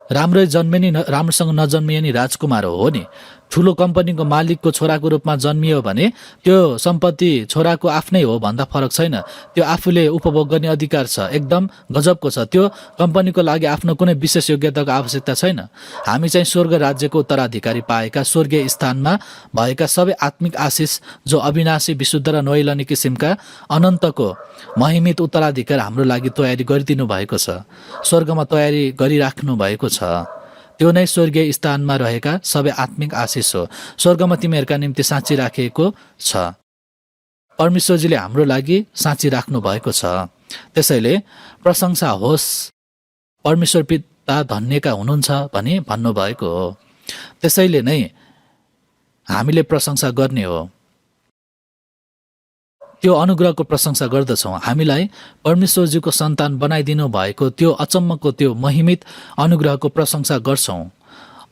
A: राम्रै जन्मे नि राम्रोसँग नजन्मिए नि राजकुमार हो नि। ठुलो कम्पनीको मालिकको छोराको रूपमा जन्मियो भने त्यो सम्पत्ति छोराको आफ्नै हो भन्दा फरक छैन। त्यो आफूले उपभोग गर्ने अधिकार छ, एकदम गजबको छ। त्यो कम्पनीको लागि आफ्नो कुनै विशेष योग्यताको आवश्यकता छैन। हामी चाहिँ स्वर्ग राज्यको उत्तराधिकारी पाएका, स्वर्गीय स्थानमा भएका सबै आत्मिक आशिष जो अविनाशी, विशुद्ध र नहिलने किसिमका अनन्तको महिमित उत्तराधिकार हाम्रो लागि तयारी गरिदिनु भएको छ, स्वर्गमा तयारी गरिराख्नु भएको छ। त्यो नै स्वर्गीय स्थानमा रहेका सबै आत्मिक आशिष हो। स्वर्गमा तिमीहरूका निम्ति साँची राखिएको छ। परमेश्वरजीले हाम्रो लागि साँची राख्नु भएको छ। त्यसैले प्रशंसा होस्, परमेश्वर पिता धन्यका हुनुहुन्छ भनी भन्नुभएको हो। त्यसैले नै हामीले प्रशंसा गर्ने हो। त्यो अनुग्रहको प्रशंसा गर्दछौँ। हामीलाई परमेश्वरजीको सन्तान बनाइदिनु भएको त्यो अचम्मको, त्यो महिमित अनुग्रहको प्रशंसा गर्छौँ।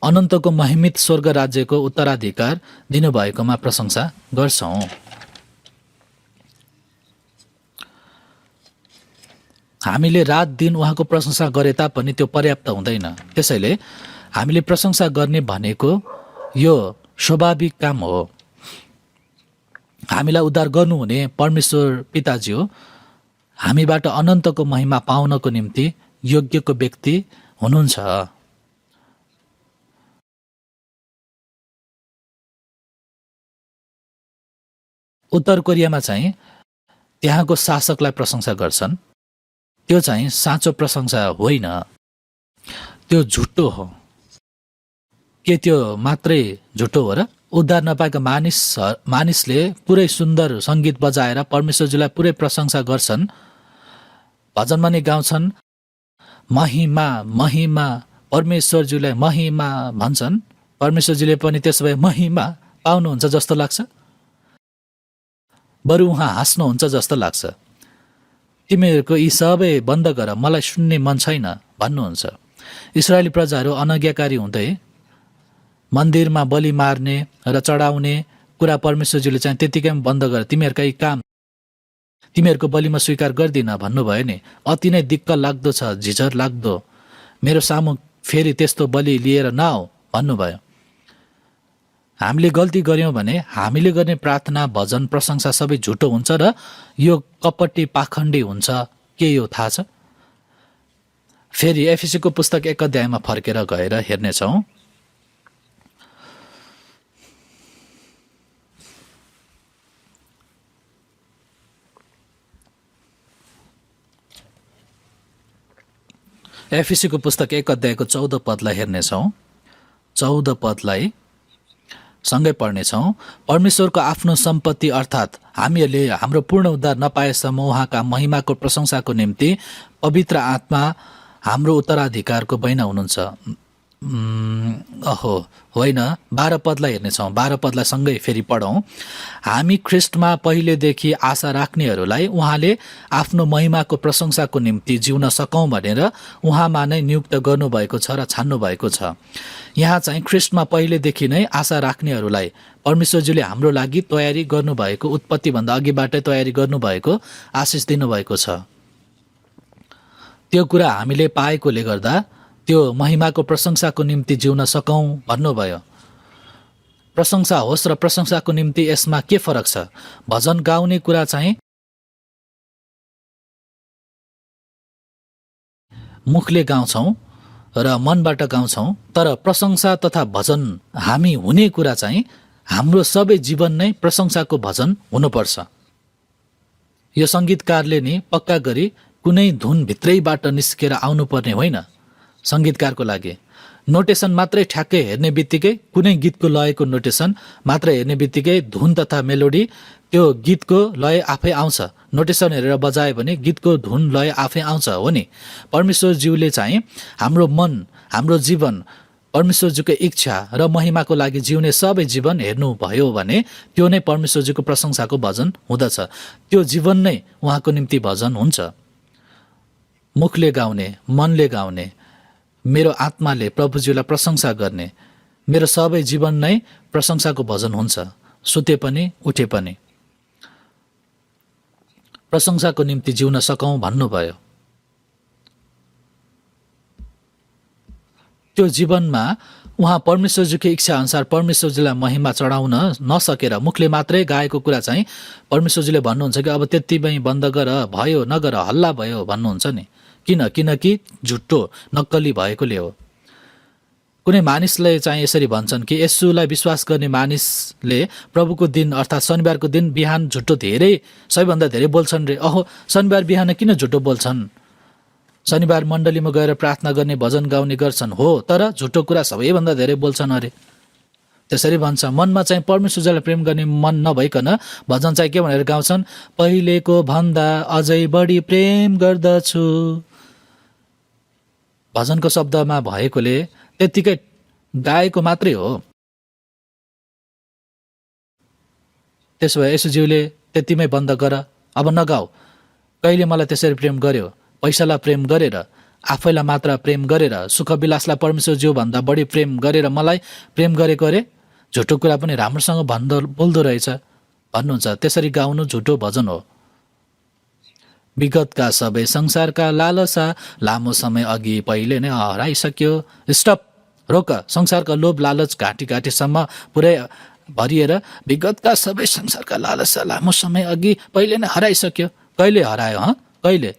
A: अनन्तको महिमित स्वर्ग राज्यको उत्तराधिकार दिनुभएकोमा प्रशंसा गर्छौँ। हामीले रात दिन उहाँको प्रशंसा गरे तापनि त्यो पर्याप्त हुँदैन। त्यसैले हामीले प्रशंसा गर्ने भनेको यो स्वाभाविक काम हो। हामीलाई उद्धार गर्नुहुने परमेश्वर पिताजी हो। हामीबाट अनन्तको महिमा पाउनको निम्ति योग्यको व्यक्ति हुनुहुन्छ। उत्तर कोरियामा चाहिँ त्यहाँको शासकलाई प्रशंसा गर्छन्। त्यो चाहिँ साँचो प्रशंसा होइन, त्यो झुटो हो। के त्यो मात्रै झुटो हो र? उद्धार नपाएका मानिसले पुरै सुन्दर सङ्गीत बजाएर परमेश्वरजीलाई पुरै प्रशंसा गर्छन्, भजनमा नै गाउँछन्, महिमा महिमा परमेश्वरजीलाई महिमा भन्छन्। परमेश्वरजीले पनि त्यसो भए महिमा पाउनुहुन्छ जस्तो लाग्छ, बरु उहाँ हाँस्नुहुन्छ जस्तो लाग्छ। तिमीहरूको यी सबै बन्द गर, मलाई सुन्ने मन छैन भन्नुहुन्छ। इस्राएली प्रजाहरू अनज्ञाकारी हुँदै मन्दिरमा बलि मार्ने र चढाउने कुरा परमेश्वरजीले चाहिँ त्यतिकै बन्द गर, तिमीहरूका यी काम तिमीहरूको बलिमा स्वीकार गर्दिन भन्नुभयो नि। अति नै दिक्क लाग्दो छ, झिझर लाग्दो। मेरो सामु फेरि त्यस्तो बलि लिएर नआऊ भन्नुभयो। हामीले गल्ती गर्यौँ भने हामीले गर्ने प्रार्थना, भजन, प्रशंसा सबै झुटो हुन्छ र यो कपटी पाखण्डी हुन्छ। के यो थाहा छ? फेरि एफिसीको पुस्तक 1 अध्यायमा फर्केर गएर हेर्नेछौँ। एफिसीको पुस्तक 1 अध्यायको 14 पदलाई हेर्नेछौँ। 14 पदलाई सँगै पढ्नेछौँ। परमेश्वरको आफ्नो सम्पत्ति अर्थात् हामीहरूले हाम्रो पूर्ण उद्धार नपाएसम्म उहाँका महिमाको प्रशंसाको निम्ति पवित्र आत्मा हाम्रो उत्तराधिकारको बहिना हुनुहुन्छ। अहो होइन, 12 पदलाई हेर्नेछौँ। 12 पदलाई सँगै फेरि पढौँ। हामी ख्रिस्टमा पहिलेदेखि आशा राख्नेहरूलाई उहाँले आफ्नो महिमाको प्रशंसाको निम्ति जिउन सकौँ भनेर उहाँमा नै नियुक्त गर्नुभएको छ र छान्नुभएको छ। यहाँ चाहिँ ख्रिस्टमा पहिलेदेखि नै आशा राख्नेहरूलाई परमेश्वरजीले हाम्रो लागि तयारी गर्नुभएको, उत्पत्तिभन्दा अघिबाटै तयारी गर्नुभएको आशिष दिनुभएको छ। त्यो कुरा हामीले पाएकोले गर्दा त्यो महिमाको प्रशंसाको निम्ति जिउन सकौँ भन्नुभयो। प्रशंसा होस् र प्रशंसाको निम्ति यसमा के फरक छ? भजन गाउने कुरा चाहिँ मुखले गाउँछौँ र मनबाट गाउँछौँ, तर प्रशंसा तथा भजन हामी हुने कुरा चाहिँ हाम्रो सबै जीवन नै प्रशंसाको भजन हुनुपर्छ। यो सङ्गीतकारले नि पक्का गरी कुनै धुन भित्रैबाट निस्केर आउनुपर्ने होइन। सङ्गीतकारको लागि नोटेसन मात्रै ठ्याक्कै हेर्ने बित्तिकै, कुनै गीतको लयको नोटेसन मात्र हेर्ने बित्तिकै धुन तथा मेलोडी, त्यो गीतको लय आफै आउँछ। नोटेसन हेरेर बजायो भने गीतको धुन लय आफै आउँछ हो नि। परमेश्वरज्यूले चाहिँ हाम्रो मन, हाम्रो जीवन परमेश्वरज्यूको इच्छा र महिमाको लागि जिउने सबै जीवन हेर्नुभयो भने त्यो नै परमेश्वरज्यूको प्रशंसाको भजन हुँदछ। त्यो जीवन नै उहाँको निम्ति भजन हुन्छ। मुखले गाउने, मनले गाउने, मेरो आत्माले प्रभुज्यूलाई प्रशंसा गर्ने, मेरो सबै जीवन नै प्रशंसाको भजन हुन्छ। सुते पनि उठे पनि प्रशंसाको निम्ति जिउन सकौँ भन्नुभयो। त्यो जीवनमा उहाँ परमेश्वरजीको इच्छा अनुसार परमेश्वरजीलाई महिमा चढाउन नसकेर मुखले मात्रै गाएको कुरा चाहिँ परमेश्वरजीले भन्नुहुन्छ कि अब त्यतिमै बन्द गर, भयो नगर, हल्ला भयो भन्नुहुन्छ नि। किनकि झुट्टो नक्कली भएकोले हो। कुनै मानिसले चाहिँ यसरी भन्छन् कि येशूलाई विश्वास गर्ने मानिसले प्रभुको दिन अर्थात् शनिबारको दिन बिहान झुट्टो सबैभन्दा धेरै बोल्छन् रे। अहो, शनिबार बिहान किन झुट्टो बोल्छन्? शनिबार मण्डलीमा गएर प्रार्थना गर्ने, भजन गाउने गर्छन् हो, तर झुट्टो कुरा सबैभन्दा धेरै बोल्छन् अरे। त्यसरी भन्छ। मनमा चाहिँ परमेश्वरलाई प्रेम गर्ने मन नभइकन भजन चाहिँ के भनेर गाउँछन्? पहिलेको भन्दा अझै बढी प्रेम गर्दछु। भजनको शब्दमा भएकोले त्यत्तिकै गाएको मात्रै हो। त्यसो भए येशूज्यूले त्यतिमै बन्द गर, अब नगाऊ। कहिले मलाई त्यसरी प्रेम गर्यो? पैसालाई प्रेम गरेर, आफैलाई मात्र प्रेम गरेर, सुखविलासलाई परमेश्वरज्यू भन्दा बढी प्रेम गरेर मलाई प्रेम गरेको अरे। झुटो कुरा पनि राम्रोसँग बोल्दो रहेछ भन्नुहुन्छ। त्यसरी गाउनु झुटो भजन हो। विगतका सबै संसारका लालसा लामो समय अघि पहिले नै हराइसक्यो। स्टप, रोक। संसारका लोभ लालच घाँटीसम्म पुरै भरिएर विगतका सबै संसारका लालसा लामो समय अघि पहिले नै हराइसक्यो। कहिले हरायो? कहिले?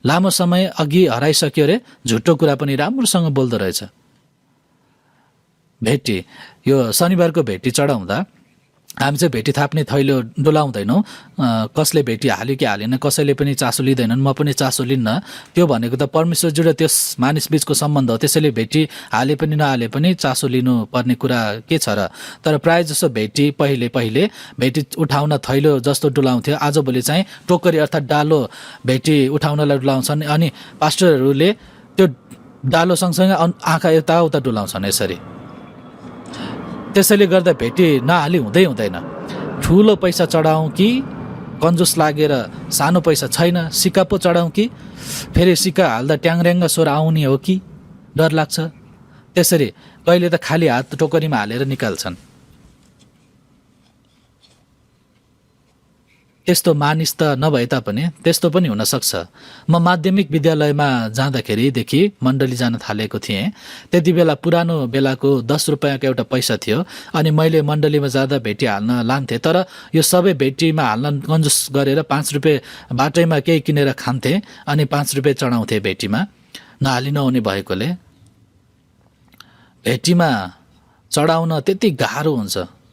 A: लामो समय अघि हराइसक्यो रे। झुटो कुरा पनि राम्रोसँग बोल्दो रहेछ। भेटी, यो शनिबारको भेटी चढाउँदा हामी चाहिँ भेटी थाप्ने थैलो डुलाउँदैनौँ। कसले भेटी हाल्यो कि हालेन कसैले पनि चासो लिँदैनन्, म पनि चासो लिन्न। त्यो भनेको त परमेश्वरज्यू र त्यस मानिस बीचको सम्बन्ध हो। त्यसैले भेटी हाले पनि नहाले पनि चासो लिनुपर्ने कुरा के छ र? तर प्रायः जसो भेटी पहिले भेटी उठाउन थैलो जस्तो डुलाउँथ्यो। आजभोलि चाहिँ टोकरी अर्थात् डालो भेटी उठाउनलाई डुलाउँछन्। अनि पास्टरहरूले त्यो डालो सँगसँगै आँखा यताउता डुलाउँछन् यसरी। त्यसैले गर्दा भेटी नहाली हुँदैन। ठुलो पैसा चढाउँ कि कन्जुस लागेर सानो पैसा छैन सिक्का पो चढाउँ कि फेरि सिक्का हाल्दा ट्याङर्याङ्ग स्वर आउने हो कि डर लाग्छ। त्यसरी कहिले त खाली हात टोकरीमा हालेर निकाल्छन्। त्यस्तो मानिस त नभए तापनि त्यस्तो पनि हुनसक्छ। म माध्यमिक विद्यालयमा जाँदाखेरिदेखि मण्डली जान थालेको थिएँ। त्यति बेला पुरानो बेलाको 10 रुपियाँको एउटा पैसा थियो। अनि मैले मण्डलीमा जाँदा भेटी हाल्न लान्थेँ। तर यो सबै भेटीमा हाल्न कन्जुस गरेर 5 रुपियाँ बाटैमा केही किनेर खान्थेँ अनि 5 रुपियाँ चढाउँथेँ भेटीमा। नहाली नहुने भएकोले भेटीमा चढाउन त्यति गाह्रो हुन्छ।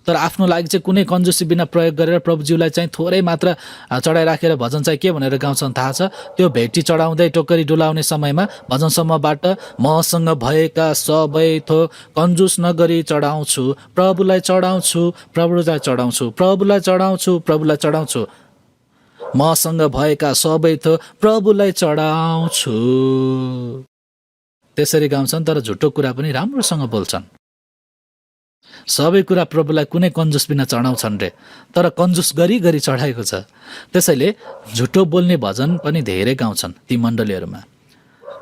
A: तर आफ्नो लागि चाहिँ कुनै कन्जुसी बिना प्रयोग गरेर प्रभुज्यूलाई चाहिँ थोरै मात्र चढाइराखेर भजन चाहिँ के भनेर गाउँछन् थाहा छ? त्यो भेटी चढाउँदै टोकरी डुलाउने समयमा भजन समूहबाट मसँग भएका सबै थोक कन्जुस नगरी चढाउँछु, प्रभुलाई चढाउँछु, प्रभुलाई चढाउँछु, प्रभुलाई चढाउँछु, प्रभुलाई चढाउँछु, मसँग भएका सबै थोक प्रभुलाई चढाउँछु। त्यसरी गाउँछन् तर झुटो कुरा पनि राम्रोसँग बोल्छन्। सबै कुरा प्रभुलाई कुनै कन्जुस बिना चढाउँछन् रे, तर कन्जुस गरी गरी चढाएको छ। त्यसैले झुटो बोल्ने भजन पनि धेरै गाउँछन् ती मण्डलीहरूमा।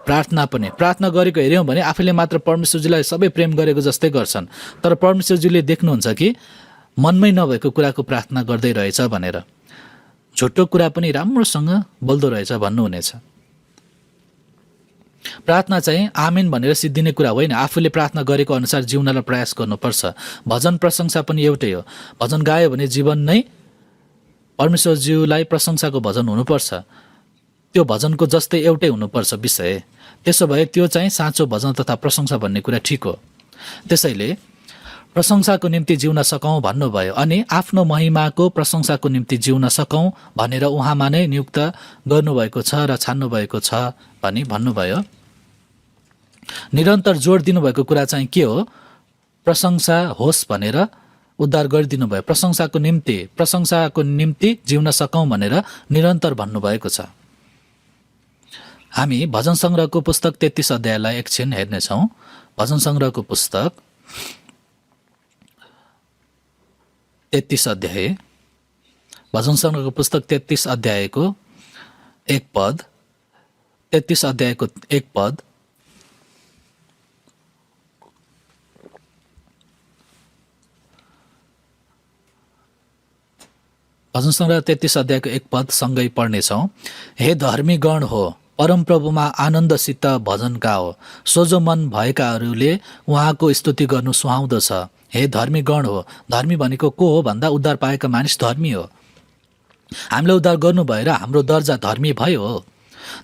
A: प्रार्थना गरेको हेऱ्यौँ भने आफूले मात्र परमेश्वरजीलाई सबै प्रेम गरेको जस्तै गर्छन्, तर परमेश्वरजीले देख्नुहुन्छ कि मनमै नभएको कुराको प्रार्थना गर्दै रहेछ भनेर। झुटो कुरा पनि राम्रोसँग बोल्दो रहेछ भन्नुहुनेछ। प्रार्थना चाहिँ आमेन भनेर सिद्धिने कुरा होइन, आफूले प्रार्थना गरेको अनुसार जिउनलाई प्रयास गर्नुपर्छ। भजन प्रशंसा पनि एउटै हो। भजन गायो भने जीवन नै परमेश्वरज्यूलाई प्रशंसाको भजन हुनुपर्छ। त्यो भजनको जस्तै एउटै हुनुपर्छ विषय। त्यसो भए त्यो चाहिँ साँचो भजन तथा प्रशंसा भन्ने कुरा ठिक हो। त्यसैले प्रशंसाको निम्ति जिउन सकौँ भन्नुभयो अनि आफ्नो महिमाको प्रशंसाको निम्ति जिउन सकौँ भनेर उहाँमा नै नियुक्त गर्नुभएको छ र छान्नुभएको छ भनी भन्नुभयो। निरन्तर जोड दिनुभएको कुरा चाहिँ के हो? प्रशंसा होस् भनेर उद्धार गरिदिनु भयो। प्रशंसाको निम्ति जिउन सकौँ भनेर निरन्तर भन्नुभएको छ। हामी भजन सङ्ग्रहको पुस्तक 33 अध्यायलाई एकछिन हेर्नेछौँ। भजन सङ्ग्रहको पुस्तक 33 अध्याय, भजन सङ्ग्रहको पुस्तक 33 अध्यायको 1 पद, 33 अध्यायको 1 पद। भजन सङ्ग्रह 33 अध्यायको 1 पद सँगै पढ्नेछौँ। हे धर्मी गण हो, परमप्रभुमा आनन्दसित भजन गाओ, सोझो मन भएकाहरूले उहाँको स्तुति गर्नु सुहाउँदो छ। हे धर्मी गण हो, धर्मी भनेको को हो भन्दा उद्धार पाएका मानिस धर्मी हो। हामीलाई उद्धार गर्नु भएर हाम्रो दर्जा धर्मी भयो हो।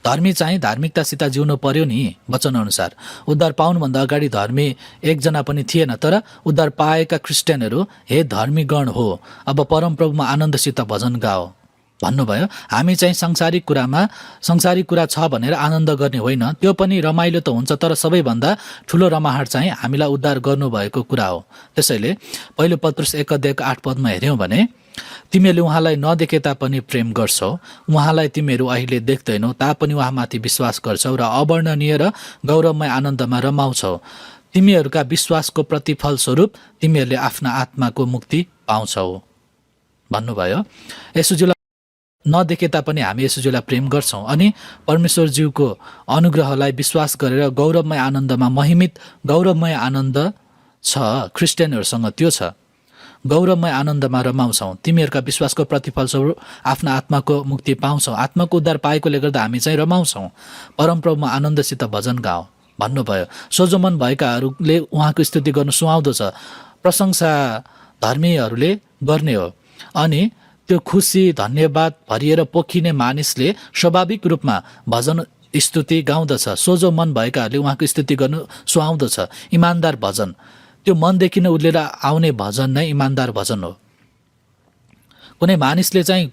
A: धर्मी चाहिँ धार्मिकतासित जिउनु पर्यो नि वचनअनुसार। उद्धार पाउनुभन्दा अगाडि धर्मी एकजना पनि थिएन, तर उद्धार पाएका क्रिस्चियनहरू हे धर्मी गण हो, अब परमप्रभुमा आनन्दसित भजन गाओ भन्नुभयो। हामी चाहिँ सांसारिक कुरा छ भनेर आनन्द गर्ने होइन, त्यो पनि रमाइलो त हुन्छ, तर सबैभन्दा ठुलो रमाहाट चाहिँ हामीलाई उद्धार गर्नुभएको कुरा हो। त्यसैले पहिलो पत्रुस 1 अध्यायको 8 पदमा हेऱ्यौँ भने तिमीहरूले उहाँलाई नदेखे तापनि प्रेम गर्छौ, उहाँलाई तिमीहरू अहिले देख्दैनौ तापनि उहाँमाथि विश्वास गर्छौ र अवर्णनीय र गौरवमय आनन्दमा रमाउँछौ। तिमीहरूका विश्वासको प्रतिफल स्वरूप तिमीहरूले आफ्ना आत्माको मुक्ति पाउँछौ भन्नुभयो। यसुजीलाई नदेखे तापनि हामी यसुजीलाई प्रेम गर्छौँ अनि परमेश्वरज्यूको अनुग्रहलाई विश्वास गरेर गौरवमय आनन्दमा महिमित गौरवमय आनन्द छ क्रिस्चियनहरूसँग, त्यो छ गौरवमय आनन्दमा रमाउँछौँ। तिमीहरूका विश्वासको प्रतिफल स्वरूप आफ्ना आत्माको मुक्ति पाउँछौ। आत्माको उद्धार पाएकोले गर्दा हामी चाहिँ रमाउँछौँ। परमप्रभुमा आनन्दसित भजन गाओ भन्नुभयो। सोझो मन भएकाहरूले उहाँको स्तुति गर्नु सुहाउँदो छ। प्रशंसा धर्मीहरूले गर्ने हो अनि त्यो खुसी धन्यवाद भरिएर पोखिने मानिसले स्वाभाविक रूपमा भजन स्तुति गाउँदछ। सोझो मन भएकाहरूले उहाँको स्तुति गर्नु सुहाउँदछ। इमान्दार भजन, त्यो मनदेखि नै उर्लेर आउने भजन नै इमान्दार भजन हो। कुनै मानिसले चाहिँ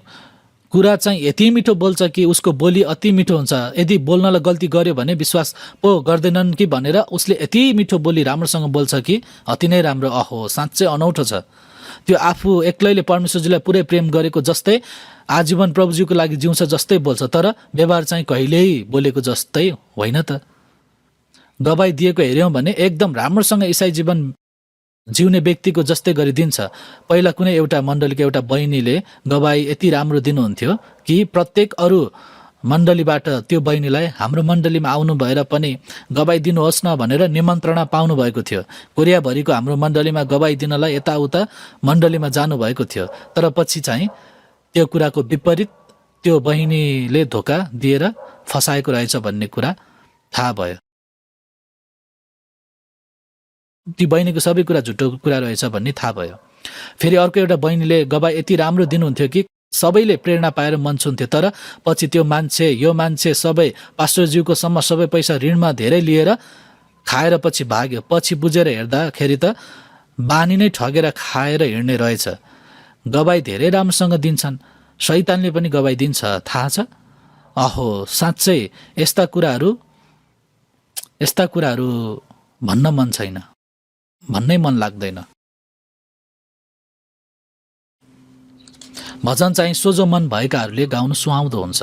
A: कुरा चाहिँ यति मिठो बोल्छ कि उसको बोली अति मिठो हुन्छ, यदि बोल्नलाई गल्ती गर्यो भने विश्वास पो गर्दैनन् कि भनेर उसले यति मिठो बोली राम्रोसँग बोल्छ कि अति नै राम्रो, अहो साँच्चै अनौठो छ। त्यो आफू एक्लैले परमेश्वरजीलाई पुरै प्रेम गरेको जस्तै आजीवन प्रभुजीको लागि जिउँछ जस्तै बोल्छ, तर व्यवहार चाहिँ कहिल्यै बोलेको जस्तै होइन त। गवाई दिएको हेऱ्यौँ भने एकदम राम्रोसँग इसाई जीवन जिउने व्यक्तिको जस्तै गरिदिन्छ। पहिला कुनै एउटा मण्डलीको एउटा बहिनीले गवाई यति राम्रो दिनुहुन्थ्यो कि प्रत्येक अरू मण्डलीबाट त्यो बहिनीलाई हाम्रो मण्डलीमा आउनु भएर पनि गवाई दिनुहोस् न भनेर निमन्त्रणा पाउनु भएको थियो। कोरियाभरिको हाम्रो मण्डलीमा गवाई दिनलाई यताउता मण्डलीमा जानुभएको थियो, तर पछि चाहिँ त्यो कुराको विपरीत त्यो बहिनीले धोका दिएर फसाएको रहेछ भन्ने कुरा थाहा भयो। ती बहिनीको सबै कुरा झुटो कुरा रहेछ भन्ने थाहा भयो। फेरि अर्को एउटा बहिनीले गवाई यति राम्रो दिनुहुन्थ्यो कि सबैले प्रेरणा पाएर मन छुन्थ्यो, तर पछि त्यो यो मान्छे सबै पास्टरज्यूको सम्म सबै पैसा ऋणमा धेरै लिएर खाएर पछि भाग्यो। पछि बुझेर हेर्दाखेरि त बानी नै ठगेर खाएर हिँड्ने रहेछ। गवाई धेरै राम्रोसँग दिन्छन्, शैतानले पनि गवाई दिन्छ, थाहा छ। अहो साँच्चै यस्ता कुराहरू भन्न मन छैन, भन्नै मन लाग्दैन। भजन चाहिँ सोझो मन भएकाहरूले गाउनु सुहाउँदो हुन्छ।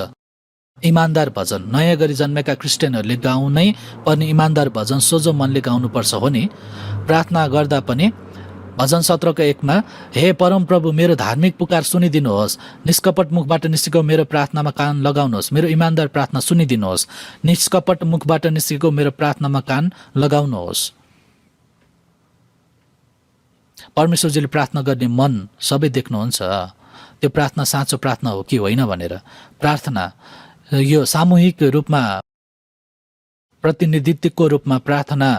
A: इमान्दार भजन नयाँ गरी जन्मेका क्रिस्चियनहरूले गाउनै पर्ने इमान्दार भजन सोझो मनले गाउनुपर्छ हो नि। प्रार्थना गर्दा पनि भजन 17:1 हे परमप्रभु मेरो धार्मिक पुकार सुनिदिनुहोस्, निष्कपट मुखबाट निस्केको मेरो प्रार्थनामा कान लगाउनुहोस्, मेरो इमान्दार प्रार्थना सुनिदिनुहोस्, निष्कपट मुखबाट निस्केको मेरो प्रार्थनामा कान लगाउनुहोस्। परमेश्वरजीले प्रार्थना गर्ने मन सबै देख्नुहुन्छ। त्यो प्रार्थना साँचो प्रार्थना हो कि होइन भनेर। प्रार्थना यो सामूहिक रूपमा प्रतिनिधित्वको रूपमा प्रार्थना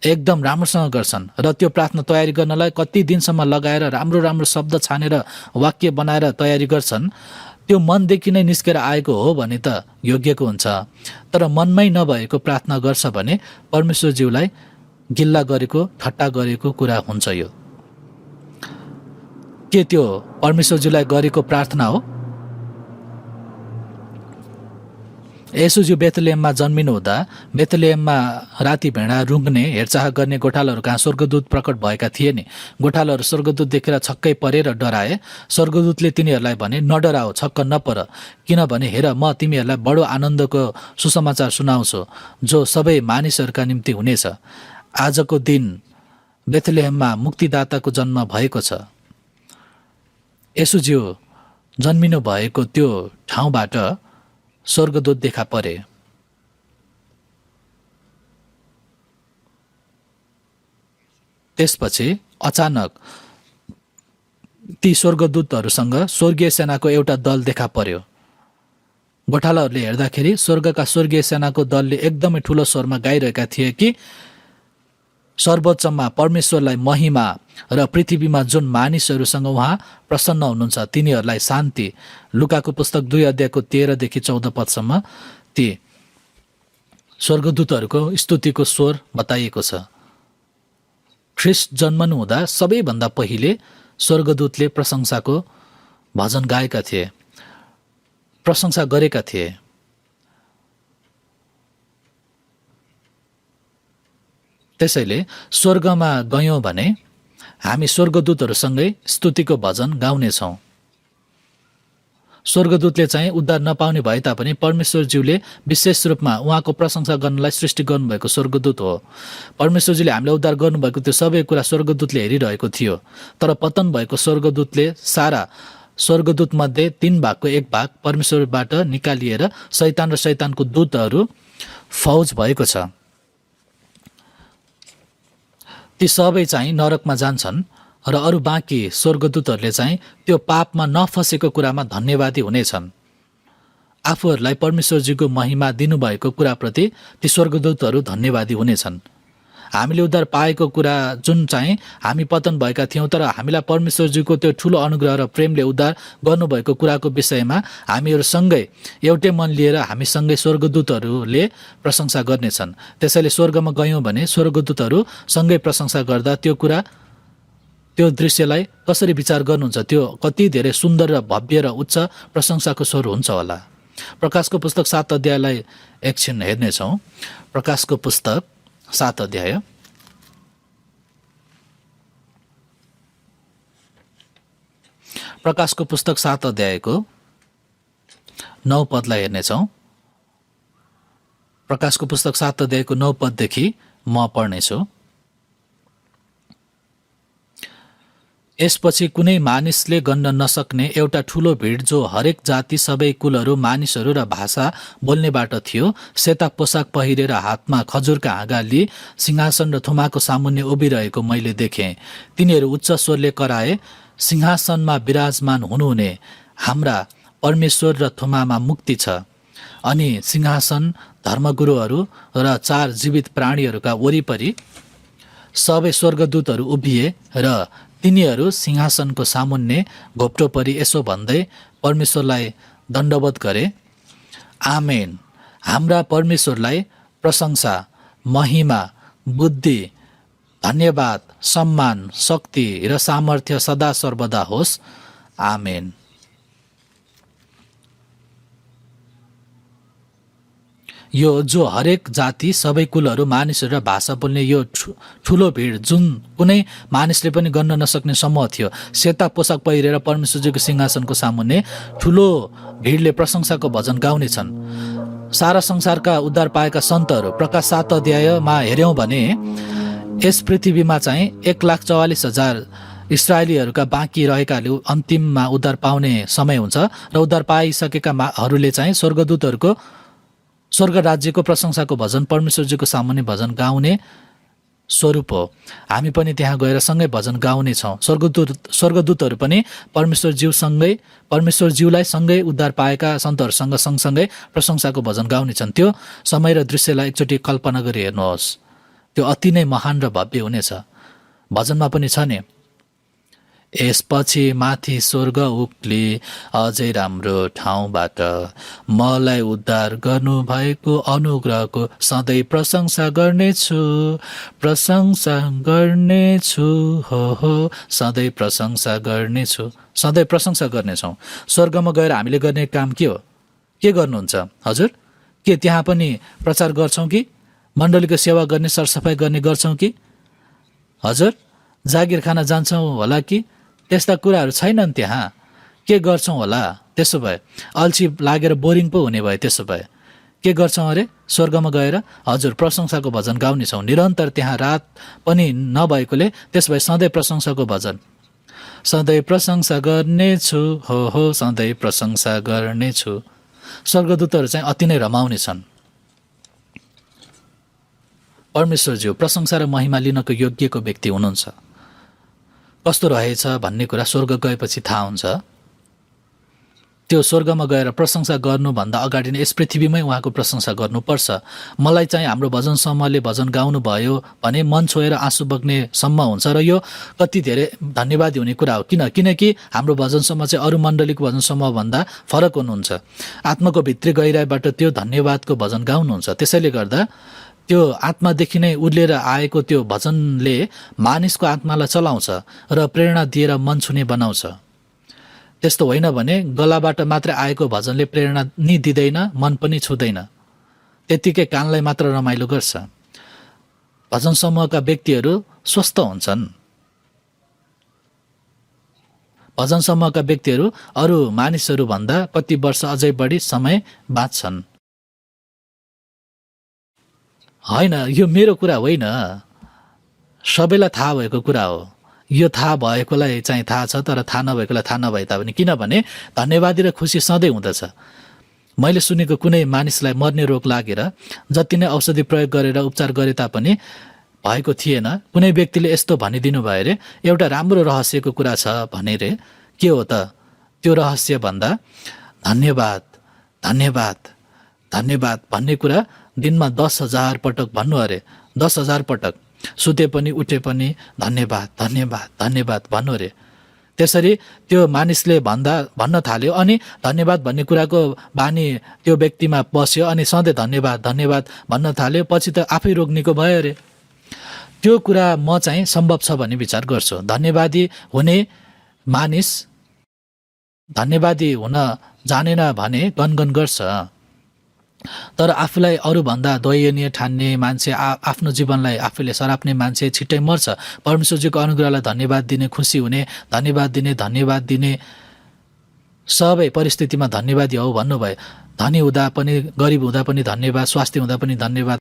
A: एकदम राम्रोसँग गर्छन् र त्यो प्रार्थना तयारी गर्नलाई कति दिनसम्म लगाएर राम्रो राम्रो शब्द छानेर वाक्य बनाएर तयारी गर्छन्। त्यो मनदेखि नै निस्केर आएको हो भने त योग्यको हुन्छ। तर मनमै नभएको प्रार्थना गर्छ भने परमेश्वरज्यूलाई गिल्ला गरेको ठट्टा गरेको कुरा हुन्छ। यो के त्यो परमेश्वरज्यूलाई गरेको प्रार्थना हो? येशूज्यू बेथलेहममा जन्मिनु हुँदा बेथलेहममा राति भेडा रुँग्ने हेरचाह गर्ने गोठालाहरू कहाँ स्वर्गदूत प्रकट भएका थिए नि। गोठालाहरू स्वर्गदूत देखेर छक्कै परेर डराए। स्वर्गदूतले तिनीहरूलाई भने नडराओ, छक्क नपर, किनभने हेर म तिमीहरूलाई बडो आनन्दको सुसमाचार सुनाउँछु जो सबै मानिसहरूका निम्ति हुनेछ। आजको दिन बेथलेहममा मुक्तिदाताको जन्म भएको छ। येशूज्यू जन्मिनु भएको त्यो ठाउँबाट स्वर्गदूत देखा परे। त्यसपछि अचानक ती स्वर्गदूतहरूसँग स्वर्गीय सेनाको एउटा दल देखा पर्यो। गोठालाहरूले हेर्दाखेरि स्वर्गका स्वर्गीय सेनाको दलले एकदमै ठुलो स्वरमा गाइरहेका थिए कि सर्वोच्चमा परमेश्वरलाई महिमा र पृथ्वीमा जुन मानिसहरूसँग उहाँ प्रसन्न हुनुहुन्छ तिनीहरूलाई शान्ति। लुकाको पुस्तक 2:13-14 ती स्वर्गदूतहरूको स्तुतिको स्वर बताइएको छ। ख्रिस्ट जन्मनु हुँदा सबैभन्दा पहिले स्वर्गदूतले प्रशंसाको भजन गाएका थिए, प्रशंसा गरेका थिए। त्यसैले स्वर्गमा गयौँ भने हामी स्वर्गदूतहरूसँगै स्तुतिको भजन गाउनेछौँ। स्वर्गदूतले चाहिँ उद्धार नपाउने भए तापनि परमेश्वरज्यूले विशेष रूपमा उहाँको प्रशंसा गर्नलाई सृष्टि गर्नुभएको स्वर्गदूत हो। परमेश्वरजीले हामीलाई उद्धार गर्नुभएको त्यो सबै कुरा स्वर्गदूतले हेरिरहेको थियो। तर पतन भएको स्वर्गदूतले सारा स्वर्गदूतमध्ये 3 भागको 1 भाग परमेश्वरबाट निकालिएर शैतान र शैतानको दूतहरू फौज भएको छ। ती सबै चाहिँ नरकमा जान्छन् र अरू बाँकी स्वर्गदूतहरूले चाहिँ त्यो पापमा नफसेको कुरामा धन्यवादी हुनेछन्। आफूहरूलाई परमेश्वरजीको महिमा दिनुभएको कुराप्रति ती स्वर्गदूतहरू धन्यवादी हुनेछन्। हामीले उद्धार पाएको कुरा जुन चाहिँ हामी पतन भएका थियौँ तर हामीलाई परमेश्वरजीको त्यो ठुलो अनुग्रह र प्रेमले उद्धार गर्नुभएको कुराको विषयमा हामीहरू सँगै एउटै मन लिएर हामीसँगै स्वर्गदूतहरूले प्रशंसा गर्नेछन्। त्यसैले स्वर्गमा गयौँ भने स्वर्गदूतहरू सँगै प्रशंसा गर्दा त्यो दृश्यलाई कसरी विचार गर्नुहुन्छ? त्यो कति धेरै सुन्दर र भव्य र उच्च प्रशंसाको स्वर हुन्छ होला। प्रकाशको पुस्तक 7 अध्यायलाई एकछिन हेर्नेछौँ। प्रकाशको पुस्तक 7 अध्याय प्रकाशको पुस्तक 7 अध्यायको 9 पदलाई हेर्नेछौँ। प्रकाशको पुस्तक 7 अध्यायको 9 पददेखि म पढ्नेछु। यसपछि कुनै मानिसले गन्न नसक्ने एउटा ठुलो भिड जो हरेक जाति सबै कुलहरू मानिसहरू र भाषा बोल्नेबाट थियो सेता पोसाक पहिरेर हातमा खजुरका हाँगा लिई सिंहासन र थुमाको सामुन्ने उभिरहेको मैले देखेँ। तिनीहरू उच्च स्वरले कराए, सिंहासनमा विराजमान हुनुहुने हाम्रा परमेश्वर र थुमामा मुक्ति छ। अनि सिंहासन, धर्मगुरुहरू र 4 जीवित प्राणीहरूका वरिपरि सबै स्वर्गदूतहरू उभिए र तिनीहरू सिंहासनको सामुन्ने घोप्टो परि यसो भन्दै परमेश्वरलाई दण्डवत गरे, आमेन। हाम्रा परमेश्वरलाई प्रशंसा, महिमा, बुद्धि, धन्यवाद, सम्मान, शक्ति र सामर्थ्य सदा सर्वदा होस्, आमेन। यो जो हरेक जाति सबै कुलहरू मानिसहरू र भाषा बोल्ने यो ठुलो भिड जुन कुनै मानिसले पनि गर्न नसक्ने समूह थियो, सेता पोसाक पहिरेर परमेश्वरजीको सिंहासनको सामुन्ने ठुलो भिडले प्रशंसाको भजन गाउनेछन्। सारा संसारका उद्धार पाएका सन्तहरू प्रकाश 7 अध्यायमा हेऱ्यौँ भने यस पृथ्वीमा चाहिँ 1,44,000 इस्राएलीहरूका बाँकी रहेकाले अन्तिममा उद्धार पाउने समय हुन्छ र उद्धार पाइसकेकाहरूले चाहिँ स्वर्गदूतहरूको स्वर्ग राज्यको प्रशंसाको भजन परमेश्वरजीको सामुन्ने भजन गाउने स्वरूप हो। हामी पनि त्यहाँ गएर सँगै भजन गाउनेछौँ। स्वर्गदूतहरू पनि परमेश्वरज्यूलाई सँगै उद्धार पाएका सन्तहरूसँग सँगसँगै प्रशंसाको भजन गाउनेछन्। त्यो समय र दृश्यलाई एकचोटि कल्पना गरी हेर्नुहोस्, त्यो अति नै महान र भव्य हुनेछ। भजनमा पनि छ नि, यसपछि माथि स्वर्ग उक्ली अझै राम्रो ठाउँबाट मलाई उद्धार गर्नुभएको अनुग्रहको सधैँ प्रशंसा गर्नेछु, प्रशंसा गर्नेछु, हो सधैँ प्रशंसा गर्नेछु, सधैँ प्रशंसा गर्नेछौँ। स्वर्गमा गएर हामीले गर्ने काम के हो? के गर्नुहुन्छ हजुर? के त्यहाँ पनि प्रचार गर्छौँ कि? मण्डलीको सेवा गर्ने, सरसफाइ गर्ने गर्छौँ कि? हजुर, जागिर खान जान्छौँ होला कि? त्यस्ता कुराहरू छैनन् त्यहाँ। के गर्छौँ होला? त्यसो भए अल्छी लागेर बोरिङ पो हुने भयो। त्यसो भए के गर्छौँ अरे? स्वर्गमा गएर हजुर प्रशंसाको भजन गाउनेछौँ निरन्तर, त्यहाँ रात पनि नभएकोले। त्यसो भए सधैँ प्रशंसाको भजन, सधैँ प्रशंसा गर्नेछु, हो सधैँ प्रशंसा गर्नेछु। स्वर्गदूतहरू चाहिँ अति नै रमाउने छन्। परमेश्वरज्यू प्रशंसा र महिमा लिनको योग्यको व्यक्ति हुनुहुन्छ। कस्तो रहेछ भन्ने कुरा स्वर्ग गएपछि थाहा हुन्छ। त्यो स्वर्गमा गएर प्रशंसा गर्नुभन्दा अगाडि नै यस पृथ्वीमै उहाँको प्रशंसा गर्नुपर्छ। मलाई चाहिँ हाम्रो भजन समूहले भजन गाउनु भयो भने मन छोएर आँसु बग्ने सम्म हुन्छ र यो कति धेरै धन्यवादी हुने कुरा हो। किनकि हाम्रो भजन समूह चाहिँ अरू मण्डलीको भजन समूहभन्दा फरक हुनुहुन्छ। आत्माको भित्री गहिराईबाट त्यो धन्यवादको भजन गाउनुहुन्छ। त्यसैले गर्दा त्यो आत्मादेखि नै उर्लेर आएको त्यो भजनले मानिसको आत्मालाई चलाउँछ र प्रेरणा दिएर मन छुने बनाउँछ। त्यस्तो होइन भने गलाबाट मात्रै आएको भजनले प्रेरणा नि दिँदैन, मन पनि छुँदैन, त्यत्तिकै कानलाई मात्र रमाइलो गर्छ। भजन समूहका व्यक्तिहरू स्वस्थ हुन्छन्। भजन समूहका व्यक्तिहरू अरू मानिसहरूभन्दा कति वर्ष अझै बढी समय बाँच्छन्। होइन, यो मेरो कुरा होइन, सबैलाई थाहा भएको कुरा हो। यो थाहा भएकोलाई चाहिँ थाहा छ, तर थाहा नभएकोलाई थाहा नभए तापनि। किनभने धन्यवादी र खुसी सधैँ हुँदछ। मैले सुनेको कुनै मानिसलाई मर्ने रोग लागेर जति नै औषधि प्रयोग गरेर उपचार गरे तापनि भएको थिएन। कुनै व्यक्तिले यस्तो भनिदिनु भयो रे, एउटा राम्रो रहस्यको कुरा छ भने रे। के हो त त्यो रहस्य भन्दा धन्यवाद धन्यवाद धन्यवाद भन्ने कुरा दिनमा 10,000 पटक भन्नु अरे। 10,000 पटक सुते पनि उठे पनि धन्यवाद धन्यवाद धन्यवाद भन्नु अरे। त्यसरी त्यो मानिसले भन्न थाल्यो अनि धन्यवाद भन्ने कुराको बानी त्यो व्यक्तिमा बस्यो अनि सधैँ धन्यवाद धन्यवाद भन्न थाल्यो। पछि त आफै रोग निको भयो अरे। त्यो कुरा म चाहिँ सम्भव छ भन्ने विचार गर्छु। धन्यवादी हुने मानिस धन्यवादी हुन जानेन भने गनगन गर्छ, तर आफूलाई अरूभन्दा दयनीय ठान्ने मान्छे, आफ्नो जीवनलाई आफूले सराप्ने मान्छे छिट्टै मर्छ। परमेश्वरजीको अनुग्रहलाई धन्यवाद दिने, खुसी हुने, धन्यवाद दिने सबै परिस्थितिमा धन्यवादी हो भन्नुभयो। धनी हुँदा पनि, गरिब हुँदा पनि धन्यवाद, स्वास्थ्य हुँदा पनि धन्यवाद,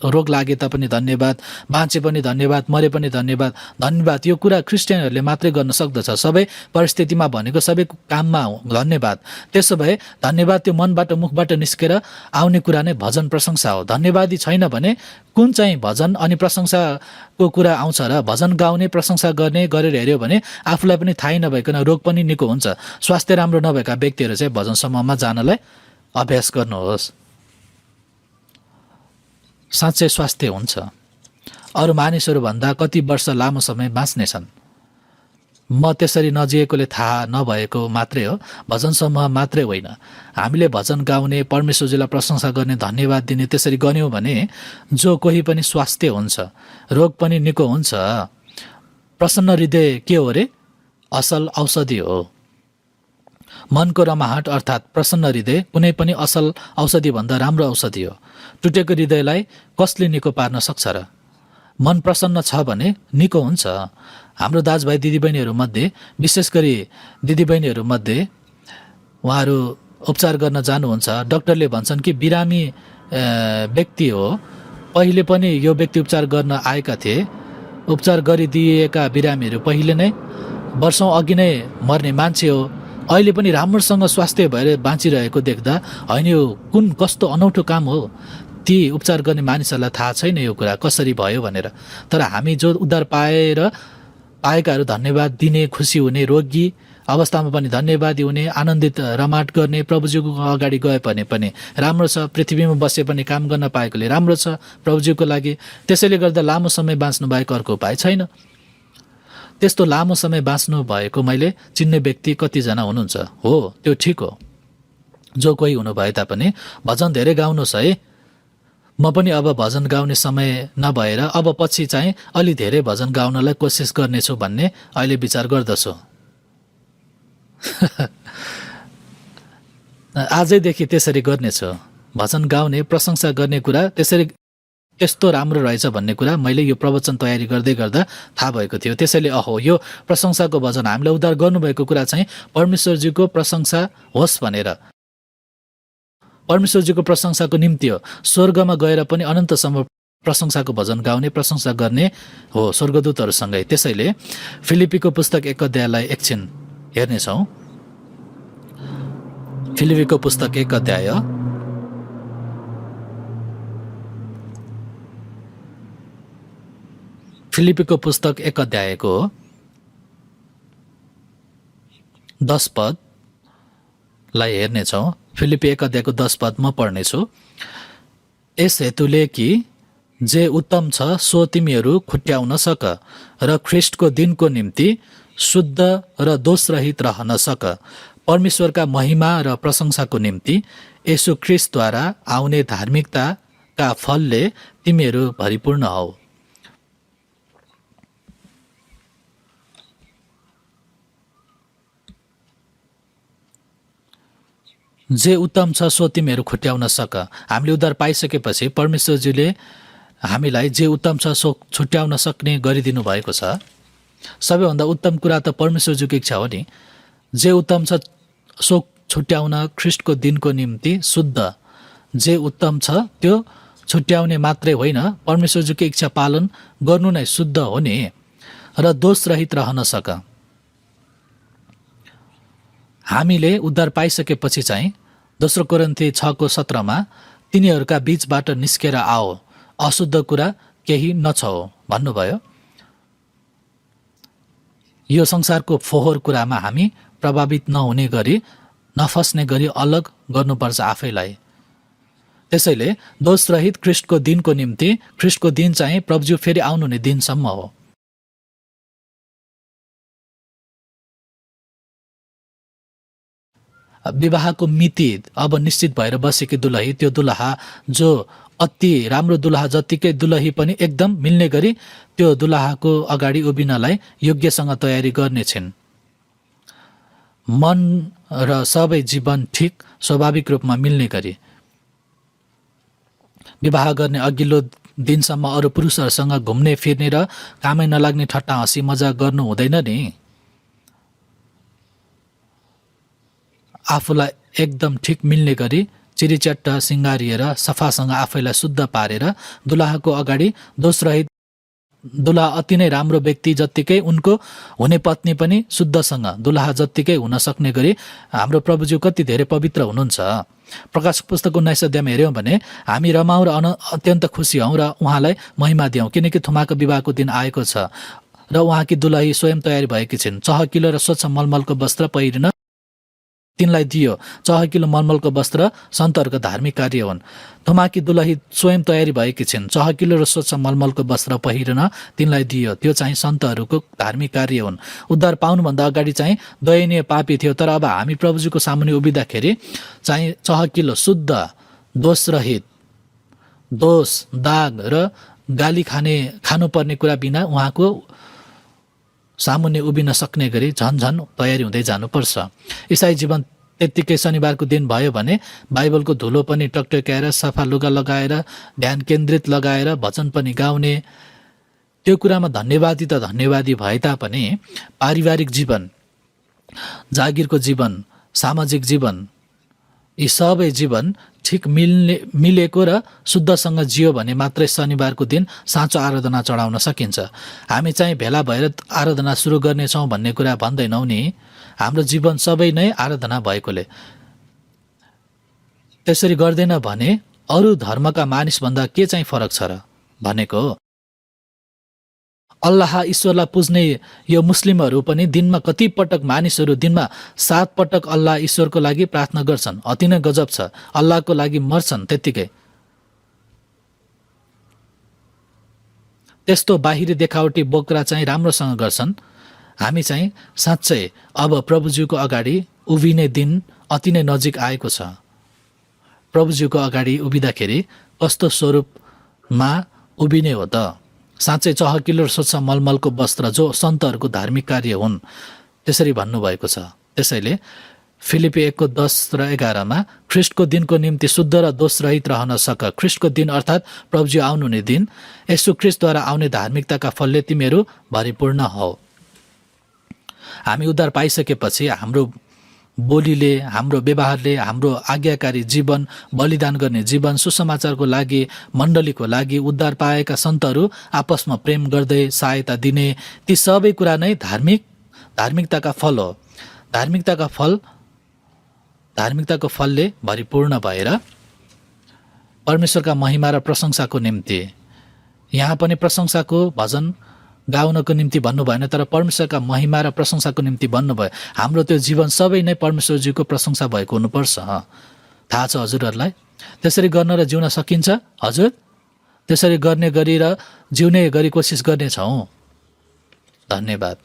A: रोग लागे तापनि धन्यवाद, बाँचे पनि धन्यवाद, मरे पनि धन्यवाद। धन्यवाद यो कुरा क्रिस्चियनहरूले मात्रै गर्न सक्दछ। सबै परिस्थितिमा भनेको सबै काममा धन्यवाद। त्यसो भए धन्यवाद त्यो मनबाट, मुखबाट निस्केर आउने कुरा नै भजन प्रशंसा हो। धन्यवादी छैन भने कुन चाहिँ भजन अनि प्रशंसाको कुरा आउँछ र? भजन गाउने, प्रशंसा गर्ने गरेर हेऱ्यो भने आफूलाई पनि थाहै नभइकन रोग पनि निको हुन्छ। स्वास्थ्य राम्रो नभएका व्यक्तिहरू चाहिँ भजन समूहमा जानलाई अभ्यास गर्नुहोस्। साँच्चै स्वास्थ्य हुन्छ। अरू मानिसहरूभन्दा कति वर्ष लामो समय बाँच्नेछन्। म त्यसरी नजिएकोले थाहा नभएको मात्रै हो। भजन समूह मात्रै होइन, हामीले भजन गाउने, परमेश्वरजीलाई प्रशंसा गर्ने, धन्यवाद दिने त्यसरी गऱ्यौँ भने जो कोही पनि स्वास्थ्य हुन्छ, रोग पनि निको हुन्छ। प्रसन्न हृदय के हो रे? असल औषधि हो। मनको रमाहट अर्थात् प्रसन्न हृदय कुनै पनि असल औषधिभन्दा राम्रो औषधि हो। टुटेको हृदयलाई कसले निको पार्न सक्छ र? मन प्रसन्न छ भने निको हुन्छ। हाम्रो दाजुभाइ दिदीबहिनीहरूमध्ये, विशेष गरी दिदीबहिनीहरूमध्ये उहाँहरू उपचार गर्न जानुहुन्छ, डाक्टरले भन्छन् कि बिरामी व्यक्ति हो, पहिले पनि यो व्यक्ति उपचार गर्न आएका थिए, उपचार गरिदिएका बिरामीहरू पहिले नै वर्षौँ अघि नै मर्ने मान्छे हो, अहिले पनि राम्रोसँग स्वास्थ्य भएर बाँचिरहेको देख्दा होइन यो कुन कस्तो अनौठो काम हो, ती उपचार गर्ने मानिसहरूलाई थाहा छैन यो कुरा कसरी भयो भनेर। तर हामी जो उद्धार पाएकाहरू धन्यवाद दिने, खुसी हुने, रोगी अवस्थामा पनि धन्यवादी हुने, आनन्दित रमाट गर्ने, प्रभुजीको अगाडि गए पनि राम्रो छ, पृथ्वीमा बसे पनि काम गर्न पाएकोले राम्रो छ प्रभुजीको लागि। त्यसैले गर्दा लामो समय बाँच्नु बाहेक अर्को उपाय छैन। त्यस्तो लामो समय बाँच्नु भएको मैले चिन्ने व्यक्ति कतिजना हुनुहुन्छ? हो, त्यो ठिक हो। जो कोही हुनु भए तापनि भजन धेरै गाउनुहोस् है। म पनि अब भजन गाउने समय नभएर अब पछि चाहिँ अलि धेरै भजन गाउनलाई कोसिस गर्नेछु भन्ने अहिले विचार गर्दछु। आजैदेखि त्यसरी गर्नेछु। भजन गाउने, प्रशंसा गर्ने कुरा त्यस्तो राम्रो रहेछ भन्ने कुरा मैले यो प्रवचन तयारी गर्दै गर्दा थाहा भएको थियो। त्यसैले अहो, यो प्रशंसाको भजन हामीलाई उद्धार गर्नुभएको कुरा चाहिँ परमेश्वरजीको प्रशंसा होस् भनेर, परमेश्वरजीको प्रशंसाको निम्ति हो। स्वर्गमा गएर पनि अनन्तसम्म प्रशंसाको भजन गाउने, प्रशंसा गर्ने हो स्वर्गदूतहरूसँगै। त्यसैले फिलिपीको पुस्तक 1 अध्यायलाई एकछिन हेर्नेछौँ। फिलिपीको पुस्तक 1 अध्याय फिलिपीको पुस्तक 1 अध्यायको 10 पदलाई हेर्नेछौँ। फिलिपी 1 अध्यायको 10 पद म पढ्नेछु। यस हेतुले कि जे उत्तम छ सो तिमीहरू खुट्याउन सक र ख्रिस्टको दिनको निम्ति शुद्ध र दोषरहित रहन सक, परमेश्वरका महिमा र प्रशंसाको निम्ति येशू ख्रिस्टद्वारा आउने धार्मिकताका फलले तिमीहरू भरिपूर्ण हौ। जे उत्तम छ सो तिमीहरू खुट्याउन सक। हामीले उद्धार पाइसकेपछि परमेश्वरजीले हामीलाई जे उत्तम छ सो छुट्याउन सक्ने गरिदिनु भएको छ। सबैभन्दा उत्तम कुरा त परमेश्वरजीको इच्छा हो नि। जे उत्तम छ सो छुट्याउन ख्रिस्टको दिनको निम्ति शुद्ध, जे उत्तम छ त्यो छुट्याउने मात्रै होइन, परमेश्वरजीको इच्छा पालन गर्नु नै शुद्ध हो नि, र दोषरहित रहन सक। हामीले उद्धार पाइसकेपछि चाहिँ 2 कोरिन्थी 6:17 तिनीहरूका बीचबाट निस्केर आओ, अशुद्ध कुरा केही नछौ भन्नुभयो। यो संसारको फोहोर कुरामा हामी प्रभावित नहुने गरी, नफस्ने गरी अलग गर्नुपर्छ आफैलाई। त्यसैले दोषरहित ख्रिस्टको दिनको निम्ति, ख्रिस्टको दिन चाहिँ प्रभुजी फेरि आउनुहुने दिनसम्म हो। विवाहको मिति अब निश्चित भएर बसेकी दुलही, त्यो दुलहा जो अति राम्रो दुलहा जत्तिकै दुलही पनि एकदम मिल्ने गरी त्यो दुलहाको अगाडि उभिनलाई योग्यसँग तयारी गर्ने छिन्। मन र सबै जीवन ठिक स्वाभाविक रूपमा मिल्ने गरी विवाह गर्ने अघिल्लो दिनसम्म अरू पुरुषहरूसँग घुम्ने फिर्ने र कामै नलाग्ने ठट्टा हाँसी मजाक गर्नु हुँदैन नि। आफूलाई एकदम ठिक मिल्ने गरी चिरीच्याट्ट सिँगारिएर सफासँग आफैलाई शुद्ध पारेर दुलहाको अगाडि दोषरहित, दुलहा अति नै राम्रो व्यक्ति जत्तिकै उनको हुने पत्नी पनि शुद्धसँग दुलहा जत्तिकै हुन सक्ने गरी हाम्रो प्रभुजी कति धेरै पवित्र हुनुहुन्छ। प्रकाश पुस्तक 19 अध्यायमा हेऱ्यौँ भने हामी रमाउँ र अत्यन्त खुसी हौँ र उहाँलाई महिमा दियौँ, किनकि थुमाको विवाहको दिन आएको छ र उहाँकी दुलही स्वयं तयारी भएकी छिन्। चहकिलो र स्वच्छ मलमलको वस्त्र पहिरिन तिनलाई दियो। चहकिलो मलमलको वस्त्र सन्तहरूको धार्मिक कार्य हुन्। थुमाकी दुलही स्वयं तयारी भएकी छिन्। चहकिलो र स्वच्छ मलमलको वस्त्र पहिरन तिनलाई दियो। त्यो चाहिँ सन्तहरूको धार्मिक कार्य हुन्। उद्धार पाउनुभन्दा अगाडि चाहिँ दयनीय पापी थियो, तर अब हामी प्रभुजीको सामुन्ने उभिँदाखेरि चाहिँ चहकिलो, शुद्ध, दोषरहित, दोष, दाग र गाली खानुपर्ने कुरा बिना उहाँको सामुन्ने उभिन सक्ने गरी झन तयारी हुँदै जानुपर्छ। इसाई जीवन त्यत्तिकै शनिबारको दिन भयो भने बाइबलको धुलो पनि टकटकाएर सफा लुगा लगाएर ध्यान केन्द्रित लगाएर वचन पनि गाउने, त्यो कुरामा धन्यवादी त धन्यवादी भए तापनि पारिवारिक जीवन, जागिरको जीवन, सामाजिक जीवन, यी सबै जीवन ठिक मिलेको र शुद्धसँग जियो भने मात्रै शनिबारको दिन साँचो आराधना चढाउन सकिन्छ। हामी चाहिँ भेला भएर आराधना सुरु गर्नेछौँ भन्ने कुरा भन्दैनौँ नि। हाम्रो जीवन सबै नै आराधना भएकोले त्यसरी गर्दैन भने अरू धर्मका मानिसभन्दा के चाहिँ फरक छ र भनेको। अल्लाह ईश्वरलाई पुज्ने यो मुस्लिमहरू पनि दिनमा कति पटक मानिसहरू दिनमा 7 पटक अल्लाह ईश्वरको लागि प्रार्थना गर्छन्। अति नै गजब छ। अल्लाहको लागि मर्छन् त्यत्तिकै। त्यस्तो बाहिरी देखावटी बोक्रा चाहिँ राम्रोसँग गर्छन्। हामी चाहिँ साँच्चै अब प्रभुज्यूको अगाडि उभिने दिन अति नै नजिक आएको छ। प्रभुज्यूको अगाडि उभिँदाखेरि कस्तो स्वरूपमा उभिने हो त? साँच्चै चहकिलो स्वच्छ मलमलको वस्त्र जो सन्तहरूको धार्मिक कार्य हुन् त्यसरी भन्नुभएको छ। त्यसैले फिलिपी 1:10 र 11 ख्रिस्टको दिनको निम्ति शुद्ध र दोषरहित रहन सक। ख्रिस्टको दिन अर्थात् प्रभुजी आउनुहुने दिन, यसु ख्रिस्टद्वारा आउने धार्मिकताका फलले तिमीहरू भरिपूर्ण हौ। हामी उद्धार पाइसकेपछि हाम्रो बोलीले, हाम्रो व्यवहारले, हाम्रो आज्ञाकारी जीवन, बलिदान गर्ने जीवन, सुसमाचारको लागि, मण्डलीको लागि, उद्धार पाएका सन्तहरू आपसमा प्रेम गर्दै सहायता दिने, ती सबै कुरा नै धार्मिकताका फल हो। धार्मिकताको फलले भरिपूर्ण भएर परमेश्वरका महिमा र प्रशंसाको निम्ति, यहाँ पनि प्रशंसाको भजन गाउनको निम्ति भन्नु भएन, तर परमेश्वरका महिमा र प्रशंसाको निम्ति भन्नुभयो। हाम्रो त्यो जीवन सबै नै परमेश्वरजीको प्रशंसा भएको हुनुपर्छ। थाहा छ हजुरहरूलाई? त्यसरी गर्न र जिउन सकिन्छ हजुर? त्यसरी गर्ने गरी र जिउने गरी कोसिस गर्नेछौँ। धन्यवाद।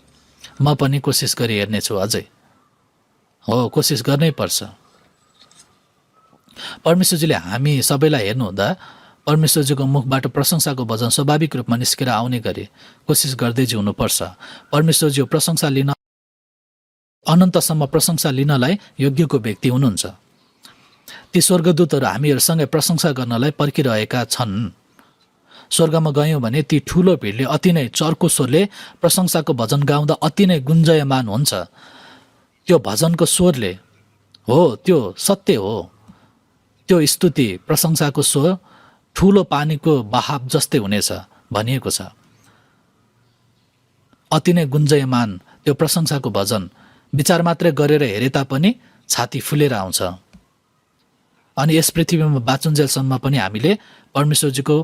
A: म पनि कोसिस गरी हेर्नेछु अझै। हो, कोसिस गर्नै पर्छ। परमेश्वरजीले हामी सबैलाई हेर्नुहुँदा परमेश्वरजीको मुखबाट प्रशंसाको वचन स्वाभाविक रूपमा निस्केर आउने गरी कोसिस गर्दै जिउनुपर्छ। परमेश्वरजी प्रशंसा लिन, अनन्तसम्म प्रशंसा लिनलाई योग्यको व्यक्ति हुनुहुन्छ। ती स्वर्गदूतहरू हामीहरूसँगै प्रशंसा गर्नलाई पर्खिरहेका छन्। स्वर्गमा गयौँ भने ती ठुलो भिडले अति नै चर्को स्वरले प्रशंसाको भजन गाउँदा अति नै गुन्जयमान हुन्छ। त्यो भजनको स्वरले हो, त्यो सत्य हो। त्यो स्तुति प्रशंसाको स्वर ठुलो पानीको बहाव जस्तै हुनेछ भनिएको छ। अति नै गुन्जयमान त्यो प्रशंसाको भजन विचार मात्रै गरेर हेरे तापनि छाती फुलेर आउँछ। अनि यस पृथ्वीमा बाँचुन्जेलसम्म पनि हामीले परमेश्वरजीको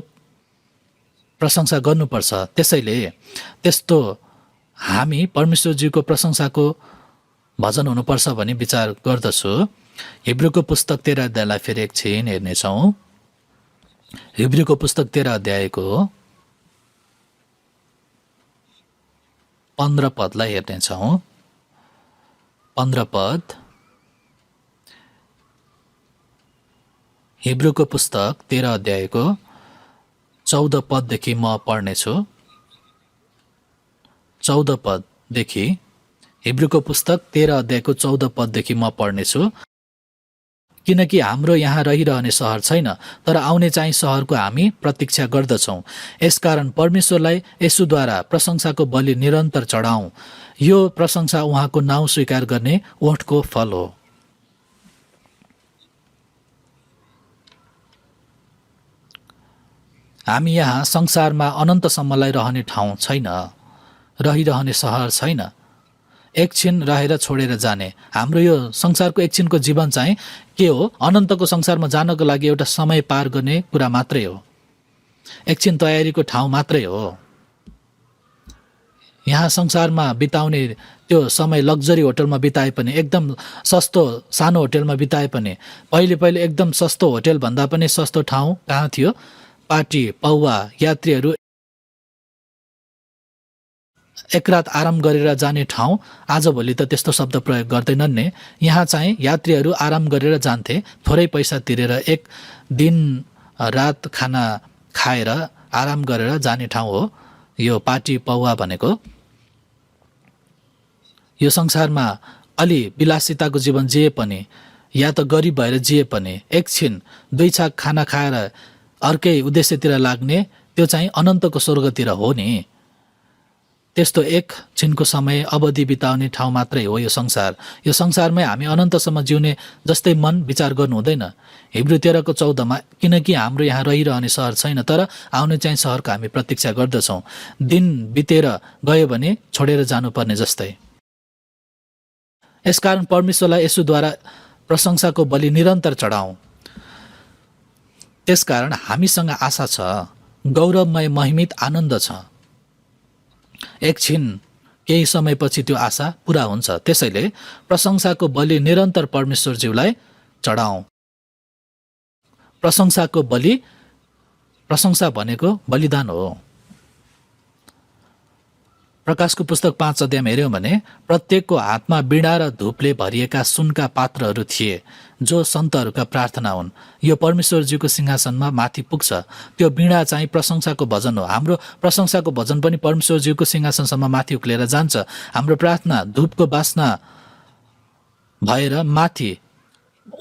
A: प्रशंसा गर्नुपर्छ। त्यसैले त्यस्तो हामी परमेश्वरजीको प्रशंसाको भजन हुनुपर्छ भनी विचार गर्दछु। हिब्रूको पुस्तक 13 अध्यायलाई फेरि एकछिन हेर्नेछौँ। हिब्रूको पुस्तक 13 अध्यायको 15 पदलाई हेर्नेछौँ। 15 पद हिब्रूको पुस्तक 13 अध्यायको 14 पददेखि म पढ्नेछु। 14 पददेखि हिब्रूको पुस्तक 13 अध्यायको 14 पददेखि म पढ्नेछु। किनकि हाम्रो यहाँ रहिरहने सहर छैन, तर आउने चाहिँ सहरको हामी प्रतीक्षा गर्दछौँ। यसकारण परमेश्वरलाई यसुद्वारा प्रशंसाको बलि निरन्तर चढाउँ। यो प्रशंसा उहाँको नाउँ स्वीकार गर्ने ओठको फल हो। हामी यहाँ संसारमा अनन्तसम्मलाई रहने ठाउँ छैन, रहिरहने सहर छैन। एकछिन रहेर छोडेर जाने हाम्रो यो संसारको एकछिनको जीवन चाहिँ के हो? अनन्तको संसारमा जानको लागि एउटा समय पार गर्ने कुरा मात्रै हो, एकछिन तयारीको ठाउँ मात्रै हो। यहाँ संसारमा बिताउने त्यो समय लग्जरी होटलमा बिताए पनि, एकदम सस्तो सानो होटलमा बिताए पनि, पहिले एकदम सस्तो होटल भन्दा पनि सस्तो ठाउँ कहाँ थियो? पार्टी पौवा यात्रीहरू एक रात आराम गरेर जाने ठाउँ। आजभोलि त त्यस्तो शब्द प्रयोग गर्दैनन् नै। यहाँ चाहिँ यात्रीहरू आराम गरेर जान्थे, थोरै पैसा तिरेर एक दिन रात खाना खाएर आराम गरेर जाने ठाउँ हो यो पार्टी पौवा भनेको। यो संसारमा अलि विलासिताको जीवन जिए पनि या त गरिब भएर जिए पनि एकछिन 2 छाक खाना खाएर अर्कै उद्देश्यतिर लाग्ने त्यो चाहिँ अनन्तको स्वर्गतिर हो नि। त्यस्तो एक छिनको समय अवधि बिताउने ठाउँ मात्रै हो यो संसार। यो संसारमै हामी अनन्तसम्म जिउने जस्तै मन विचार गर्नु हुँदैन। हिब्रू 13:14 किनकि हाम्रो यहाँ रहिरहने सहर छैन, तर आउने चाहिँ सहरको हामी प्रतीक्षा गर्दछौँ। दिन बितेर गयो भने छोडेर जानुपर्ने जस्तै। यसकारण परमेश्वरलाई यसोद्वारा प्रशंसाको बलि निरन्तर चढाउँ। त्यसकारण हामीसँग आशा छ, गौरवमय महिमित आनन्द छ। एकछिन केही समयपछि त्यो आशा पुरा हुन्छ। त्यसैले प्रशंसाको बलि निरन्तर परमेश्वरज्यूलाई चढाउँ। प्रशंसाको बलि, प्रशंसा भनेको बलिदान हो। प्रकाशको पुस्तक 5 अध्यायमा हेऱ्यौँ भने प्रत्येकको हातमा वीणा र धूपले भरिएका सुनका पात्रहरू थिए, जो सन्तहरूका प्रार्थना हुन्। यो परमेश्वरज्यूको सिंहासनमा माथि पुग्छ। त्यो वीणा चाहिँ प्रशंसाको भजन हो। हाम्रो प्रशंसाको भजन पनि परमेश्वरज्यूको सिंहासनसम्म माथि उक्लेर जान्छ। हाम्रो प्रार्थना धूपको बास्ना भएर माथि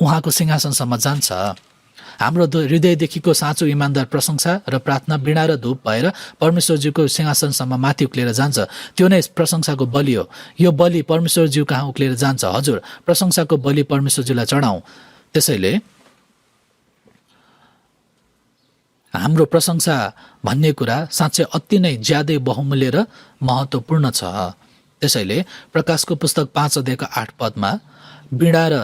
A: उहाँको सिंहासनसम्म जान्छ। हाम्रो हृदयदेखिको साँचो इमान्दार प्रशंसा र प्रार्थना वीणा र धूप भएर परमेश्वरज्यूको सिंहासनसम्म माथि उक्लेर जान्छ। त्यो नै प्रशंसाको बलि हो। यो बलि परमेश्वरज्यू कहाँ उक्लेर जान्छ। हजुर, प्रशंसाको बलि परमेश्वरज्यूलाई चढाउँ। त्यसैले हाम्रो प्रशंसा भन्ने कुरा साँच्चै अति नै ज्यादै बहुमूल्य र महत्त्वपूर्ण छ। त्यसैले प्रकाशको पुस्तक 5 अध्यायको 8 पदमा वीणा र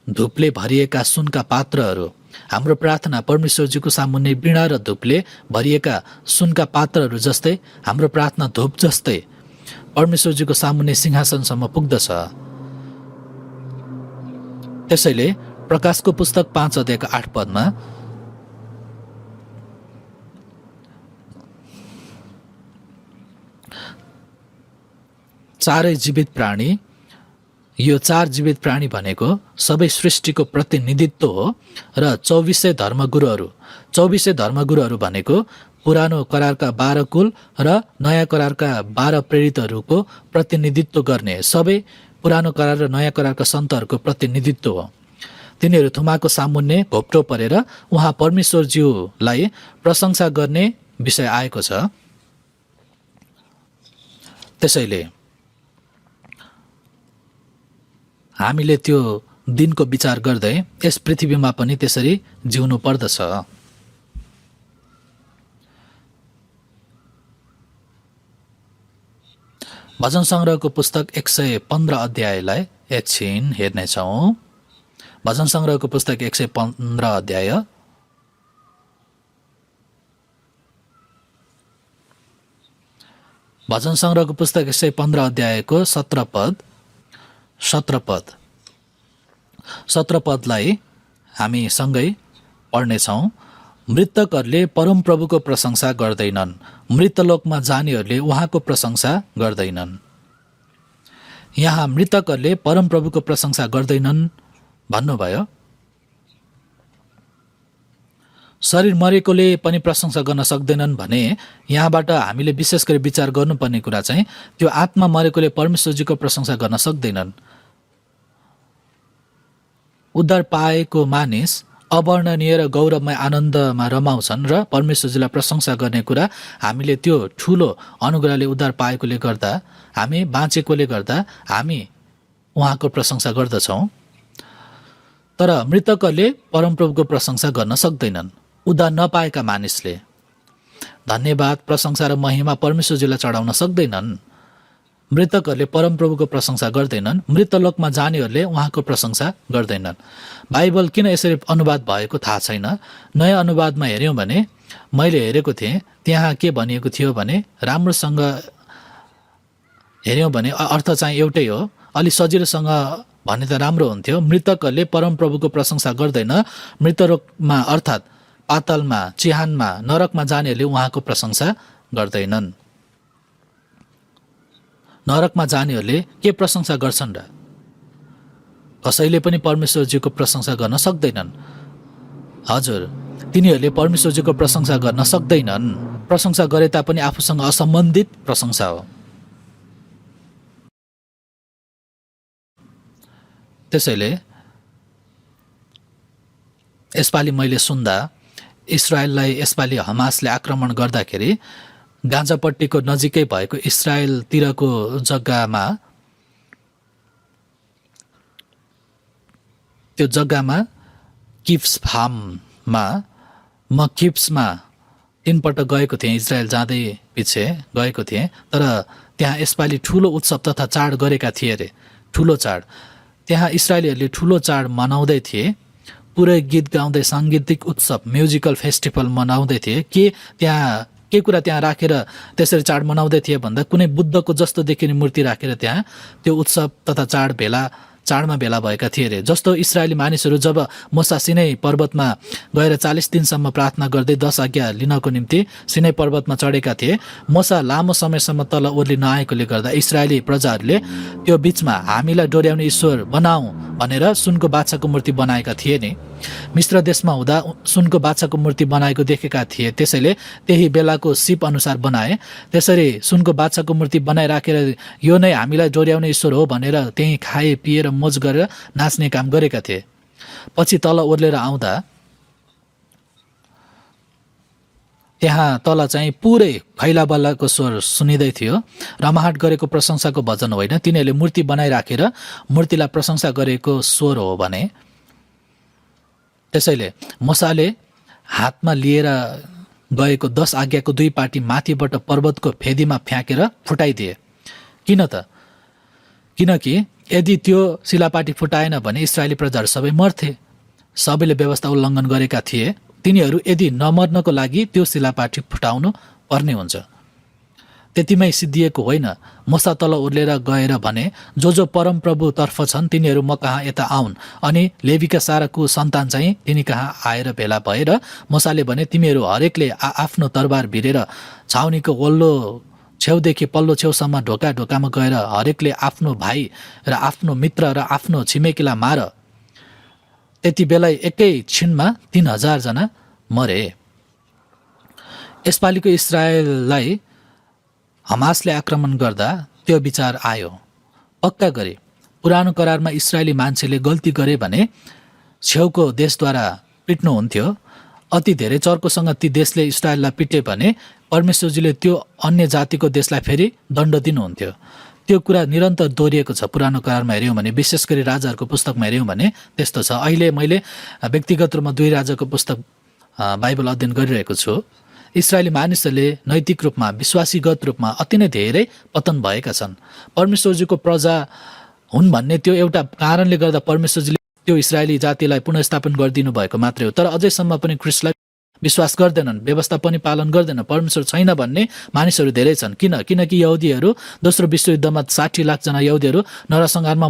A: धूपले भरिएका सुनका पात्रहरू, हाम्रो प्रार्थना परमेश्वरज्यूको सामुन्ने वीणा र धूपले भरिएका सुनका पात्रहरू जस्तै, हाम्रो प्रार्थना धूप जस्तै परमेश्वरज्यूको सामुन्ने सिंहासनसम्म पुग्दछ। त्यसैले प्रकाशको पुस्तक 5 अध्यायको 8 पदमा चारै जीवित प्राणी, यो 4 जीवित प्राणी भनेको सबै सृष्टिको प्रतिनिधित्व हो र 24 धर्मगुरुहरू, 24 धर्मगुरुहरू भनेको पुरानो करारका 12 कुल र नयाँ करारका 12 प्रेरितहरूको प्रतिनिधित्व गर्ने सबै पुरानो करार र नयाँ करारका सन्तहरूको प्रतिनिधित्व हो। तिनीहरू थुमाको सामुन्ने घोप्टो परेर उहाँ परमेश्वरज्यूलाई प्रशंसा गर्ने विषय आएको छ। त्यसैले हामीले त्यो दिनको विचार गर्दै यस पृथ्वीमा पनि त्यसरी जिउनु पर्दछ। भजन सङ्ग्रहको पुस्तक 115 अध्यायलाई एकछिन हेर्नेछौँ। भजन सङ्ग्रहको पुस्तक 115 अध्याय भजन सङ्ग्रहको पुस्तक 115 अध्यायको 17 पदलाई हामी सँगै पढ्नेछौँ। मृतकहरूले परमप्रभुको प्रशंसा गर्दैनन्, मृतलोकमा जानेहरूले उहाँको प्रशंसा गर्दैनन्। यहाँ मृतकहरूले परमप्रभुको प्रशंसा गर्दैनन् भन्नुभयो। शरीर मरेकोले पनि प्रशंसा गर्न सक्दैनन् भने यहाँबाट हामीले विशेष गरी विचार गर्नुपर्ने कुरा चाहिँ त्यो आत्मा मरेकोले परमेश्वरजीको प्रशंसा गर्न सक्दैनन्। उद्धार पाएको मानिस अवर्णनीय र गौरवमय आनन्दमा रमाउँछन् र परमेश्वरजीलाई प्रशंसा गर्ने कुरा हामीले त्यो ठुलो अनुग्रहले उद्धार पाएकोले गर्दा, हामी बाँचेकोले गर्दा हामी उहाँको प्रशंसा गर्दछौँ। तर मृतकहरूले परमप्रभुको प्रशंसा गर्न सक्दैनन्। उद्धार नपाएका मानिसले धन्यवाद, प्रशंसा र महिमा परमेश्वरजीलाई चढाउन सक्दैनन्। मृतकहरूले परमप्रभुको प्रशंसा गर्दैनन्, मृतलोकमा जानेहरूले उहाँको प्रशंसा गर्दैनन्। बाइबल किन यसरी अनुवाद भएको थाहा छैन। नयाँ अनुवादमा हेऱ्यौँ भने मैले हेरेको थिएँ, त्यहाँ के भनिएको थियो भने राम्रोसँग हेऱ्यौँ भने अर्थ चाहिँ एउटै हो। अलि सजिलोसँग भने त राम्रो हुन्थ्यो। मृतकहरूले परमप्रभुको प्रशंसा गर्दैन, मृतलोकमा अर्थात् पातालमा, चिहानमा, नरकमा जानेहरूले उहाँको प्रशंसा गर्दैनन्। नरकमा जानेहरूले के प्रशंसा गर्छन् र? कसैले पनि परमेश्वरजीको प्रशंसा गर्न सक्दैनन्। हजुर, तिनीहरूले परमेश्वरजीको प्रशंसा गर्न सक्दैनन्। प्रशंसा गरे तापनि आफूसँग असम्बन्धित प्रशंसा हो। त्यसैले यसपालि मैले सुन्दा इस्रायललाई यसपालि हमासले आक्रमण गर्दाखेरि गाजापट्टिको नजिकै भएको इस्रायलतिरको जग्गामा त्यो जग्गामा किप्स फार्ममा म किप्समा 3 पटक गएको थिएँ। इजरायल जाँदै पछि गएको थिएँ। तर त्यहाँ यसपालि ठुलो उत्सव तथा चाड गरेका थिए अरे, ठुलो चाड। त्यहाँ इस्रायलीहरूले ठुलो चाड मनाउँदै थिए, पुरै गीत गाउँदै साङ्गीतिक उत्सव म्युजिकल फेस्टिभल मनाउँदै थिए। के कुरा त्यहाँ राखेर त्यसरी चाड मनाउँदै थिए भन्दा कुनै बुद्धको जस्तो देखिने मूर्ति राखेर त्यहाँ त्यो उत्सव तथा चाडमा भेला भएका थिए अरे। जस्तो इस्रायली मानिसहरू जब मोसा सिनै पर्वतमा गएर 40 दिनसम्म प्रार्थना गर्दै 10 आज्ञा लिनको निम्ति सिनै पर्वतमा चढेका थिए, मोसा लामो समयसम्म तल ओर्ली नआएकोले गर्दा इस्रायली प्रजाहरूले त्यो बिचमा हामीलाई डोर्याउने ईश्वर बनाऊ भनेर सुनको बाछाको मूर्ति बनाएका थिए नि। मिश्र देशमा हुँदा सुनको बाछाको मूर्ति बनाएको देखेका थिए, त्यसैले त्यही बेलाको सिप अनुसार बनाए। त्यसरी सुनको बाछाको मूर्ति बनाइराखेर यो नै हामीलाई डोर्याउने ईश्वर हो भनेर त्यही खाए पिएर मोज गरेर नाच्ने काम गरेका थिए। पछि तल ओर्लेर आउँदा त्यहाँ तल चाहिँ पुरै खैलाबल्लाको स्वर सुनिँदै थियो। रमाहाट गरेको प्रशंसाको भजन होइन, तिनीहरूले मूर्ति बनाइराखेर मूर्तिलाई प्रशंसा गरेको स्वर हो भने। त्यसैले मोसाले हातमा लिएर गएको 10 आज्ञाको 2 पाटी माथिबाट पर्वतको फेदीमा फ्याँकेर फुटाइदिए। किन त? किनकि यदि त्यो शिलापाटी फुटाएन भने इस्रायली प्रजाहरू सबै मर्थे। सबैले व्यवस्था उल्लङ्घन गरेका थिए। तिनीहरू यदि नमर्नको लागि त्यो शिलापाटी फुटाउनु पर्ने हुन्छ। त्यतिमै सिद्धिएको होइन। मोसा तल ओर्लेर गएर भने जो परमप्रभु तर्फ छन् तिनीहरू म कहाँ यता आउन्। अनि लेवीका साराको सन्तान चाहिँ तिनी कहाँ आएर भेला भएर मोसाले भने तिमीहरू हरेकले आफ्नो तरबार भिरेर छाउनीको वल्लो छेउदेखि पल्लो छेउसम्म ढोका ढोकामा गएर हरेकले आफ्नो भाइ र आफ्नो मित्र र आफ्नो छिमेकीलाई मार। त्यति बेला एकै छिनमा 3000 जना मरे। यसपालिको इस्रायललाई हमासले आक्रमण गर्दा त्यो विचार आयो, पक्का गरे। पुरानो करारमा इस्रायली मान्छेले गल्ती गरे भने छेउको देशद्वारा पिट्नुहुन्थ्यो। अति धेरै चर्कोसँग ती देशले इस्रायललाई पिटे भने परमेश्वरजीले त्यो अन्य जातिको देशलाई फेरि दण्ड दिनुहुन्थ्यो। त्यो कुरा निरन्तर दोहोरिएको छ। पुरानो करारमा हेऱ्यौँ भने, विशेष गरी राजाहरूको पुस्तकमा हेऱ्यौँ भने त्यस्तो छ। अहिले मैले व्यक्तिगत रूपमा 2 राजाको पुस्तक बाइबल अध्ययन गरिरहेको छु। इस्रायली मानिसहरूले नैतिक रूपमा विश्वासीगत रूपमा अति नै धेरै पतन भएका छन्। परमेश्वरजीको प्रजा हुन् भन्ने त्यो एउटा कारणले गर्दा परमेश्वरजीले त्यो इस्रायली जातिलाई पुनर्स्थापन गरिदिनु भएको मात्रै हो। तर अझैसम्म पनि ख्रिस्टलाई विश्वास गर्दैनन्, व्यवस्था पनि पालन गर्दैन। परमेश्वर छैन भन्ने मानिसहरू धेरै छन्। किनकि यहुदीहरू दोस्रो विश्वयुद्धमा 60 लाख जना यहुदीहरू नरसंहारमा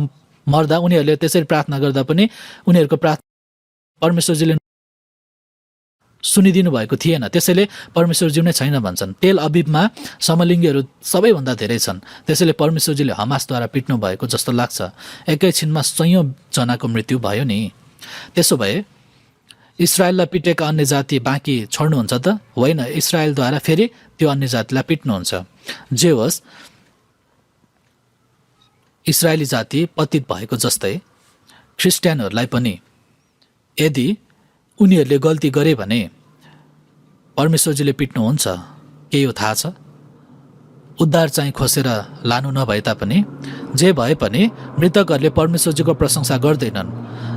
A: मर्दा उनीहरूले त्यसरी प्रार्थना गर्दा पनि उनीहरूको प्रार्थना परमेश्वरजीले सुनिदिनु भएको थिएन। त्यसैले परमेश्वरजी नै छैन भन्छन्। तेल अबिबमा समलिङ्गीहरू सबैभन्दा धेरै छन्। त्यसैले परमेश्वरजीले हमासद्वारा पिट्नु भएको जस्तो लाग्छ। एकैछिनमा 100 जनाको मृत्यु भयो नि। त्यसो भए इस्रायललाई पिटेका अन्य जाति बाँकी छोड्नुहुन्छ त? होइन, इस्रायलद्वारा फेरि त्यो अन्य जातिलाई पिट्नुहुन्छ। जे होस्, इस्रायली जाति पतित भएको जस्तै ख्रिस्टियनहरूलाई पनि यदि उनीहरूले गल्ती गरे भने परमेश्वरजीले पिट्नुहुन्छ। के यो थाहा छ? उद्धार चाहिँ खोसेर लानु नभए तापनि जे भए पनि मृतकहरूले परमेश्वरजीको प्रशंसा गर्दैनन्।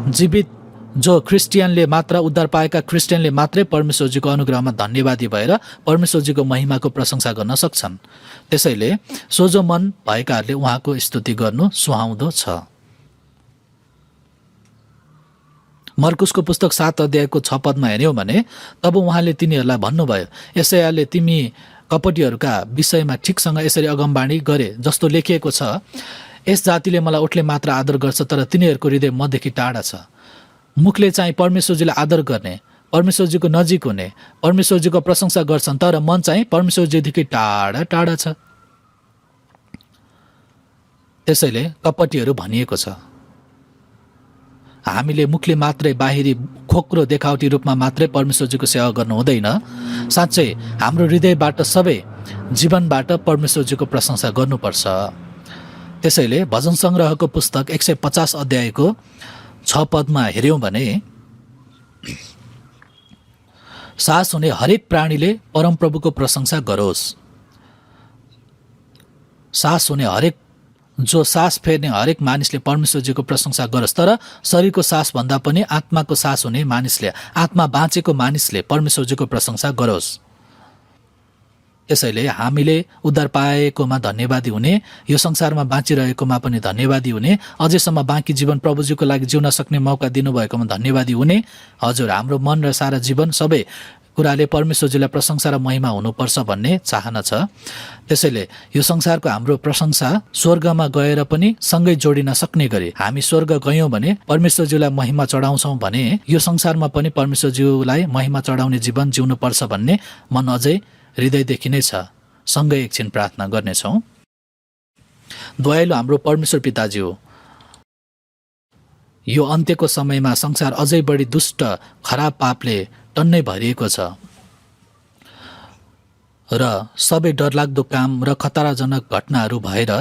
A: जीवित जो क्रिस्चियनले मात्र उद्धार पाएका क्रिस्चियनले मात्रै परमेश्वरजीको अनुग्रहमा धन्यवादी भएर परमेश्वरजीको महिमाको प्रशंसा गर्न सक्छन्। त्यसैले सोझो मन भएकाहरूले उहाँको स्तुति गर्नु सुहाउँदो छ। मर्कुसको पुस्तक 7 अध्यायको 6 पदमा हेऱ्यौँ भने तब उहाँले तिनीहरूलाई भन्नुभयो, यशायाले तिमी कपटीहरूका विषयमा ठिकसँग यसरी अगमबाणी गरे जस्तो लेखिएको छ, यस जातिले मलाई ओठले मात्र आदर गर्छ तर तिनीहरूको हृदय मदेखि टाढा छ। मुखले चाहिँ परमेश्वरजीलाई आदर गर्ने, परमेश्वरजीको नजिक हुने, परमेश्वरजीको प्रशंसा गर्छन् तर मन चाहिँ परमेश्वरजीदेखि टाढा टाढा छ। त्यसैले कपटीहरू भनिएको छ। हामीले मुखले मात्रै बाहिरी खोक्रो देखावटी रूपमा मात्रै परमेश्वरजीको सेवा गर्नु हुँदैन। साँच्चै हाम्रो हृदयबाट सबै जीवनबाट परमेश्वरजीको प्रशंसा गर्नुपर्छ। त्यसैले भजन सङ्ग्रहको पुस्तक 150 अध्यायको 6 पदमा हेऱ्यौँ भने सास हुने हरेक प्राणीले परमप्रभुको प्रशंसा गरोस्। सास हुने हरेक जो सास फेर्ने हरेक मानिसले परमेश्वरजीको प्रशंसा गरोस्। तर शरीरको सास भन्दा पनि आत्माको सास हुने मानिसले, आत्मा बाँचेको मानिसले परमेश्वरजीको प्रशंसा गरोस्। त्यसैले हामीले उद्धार पाएकोमा धन्यवादी हुने, यो संसारमा बाँचिरहेकोमा पनि धन्यवादी हुने, अझैसम्म बाँकी जीवन प्रभुजीको लागि जिउन सक्ने मौका दिनुभएकोमा धन्यवादी हुने। हजुर, हाम्रो मन र सारा जीवन सबै कुराले परमेश्वरजीलाई प्रशंसा र महिमा हुनुपर्छ भन्ने चाहना छ। त्यसैले यो संसारको हाम्रो प्रशंसा स्वर्गमा गएर पनि सँगै जोडिन सक्ने गरी हामी स्वर्ग गयौँ भने परमेश्वरजीलाई महिमा चढाउँछौँ भने यो संसारमा पनि परमेश्वरज्यूलाई महिमा चढाउने जीवन जिउनुपर्छ भन्ने मन अझै हृदयदेखि नै छ। सँगै एकछिन प्रार्थना गर्नेछौँ। दयालु हाम्रो परमेश्वर पिताज्यू, यो अन्त्यको समयमा संसार अझै बढी दुष्ट खराब पापले टन्नै भरिएको छ र सबै डरलाग्दो काम र खतराजनक घटनाहरू भएर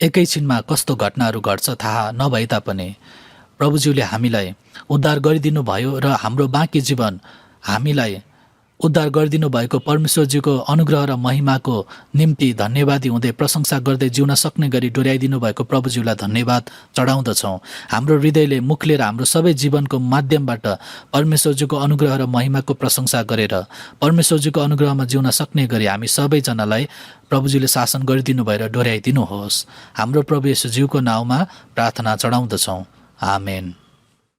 A: एकैछिनमा कस्तो घटनाहरू घट्छ थाहा नभए तापनि प्रभुज्यूले हामीलाई उद्धार गरिदिनु भयो र हाम्रो बाँकी जीवन हामीलाई उद्धार गरिदिनु भएको परमेश्वरजीको अनुग्रह र महिमाको निम्ति धन्यवादी हुँदै प्रशंसा गर्दै जिउन सक्ने गरी डोर्याइदिनु भएको प्रभुज्यूलाई धन्यवाद चढाउँदछौँ। हाम्रो हृदयले मुखले र हाम्रो सबै जीवनको माध्यमबाट परमेश्वरजीको अनुग्रह र महिमाको प्रशंसा गरेर परमेश्वरजीको अनुग्रहमा जिउन सक्ने गरी हामी सबैजनालाई प्रभुजीले शासन गरिदिनु भएर डोर्याइदिनुहोस्। हाम्रो प्रभु येशूज्यूको नाउँमा प्रार्थना चढाउँदछौँ। आमेन।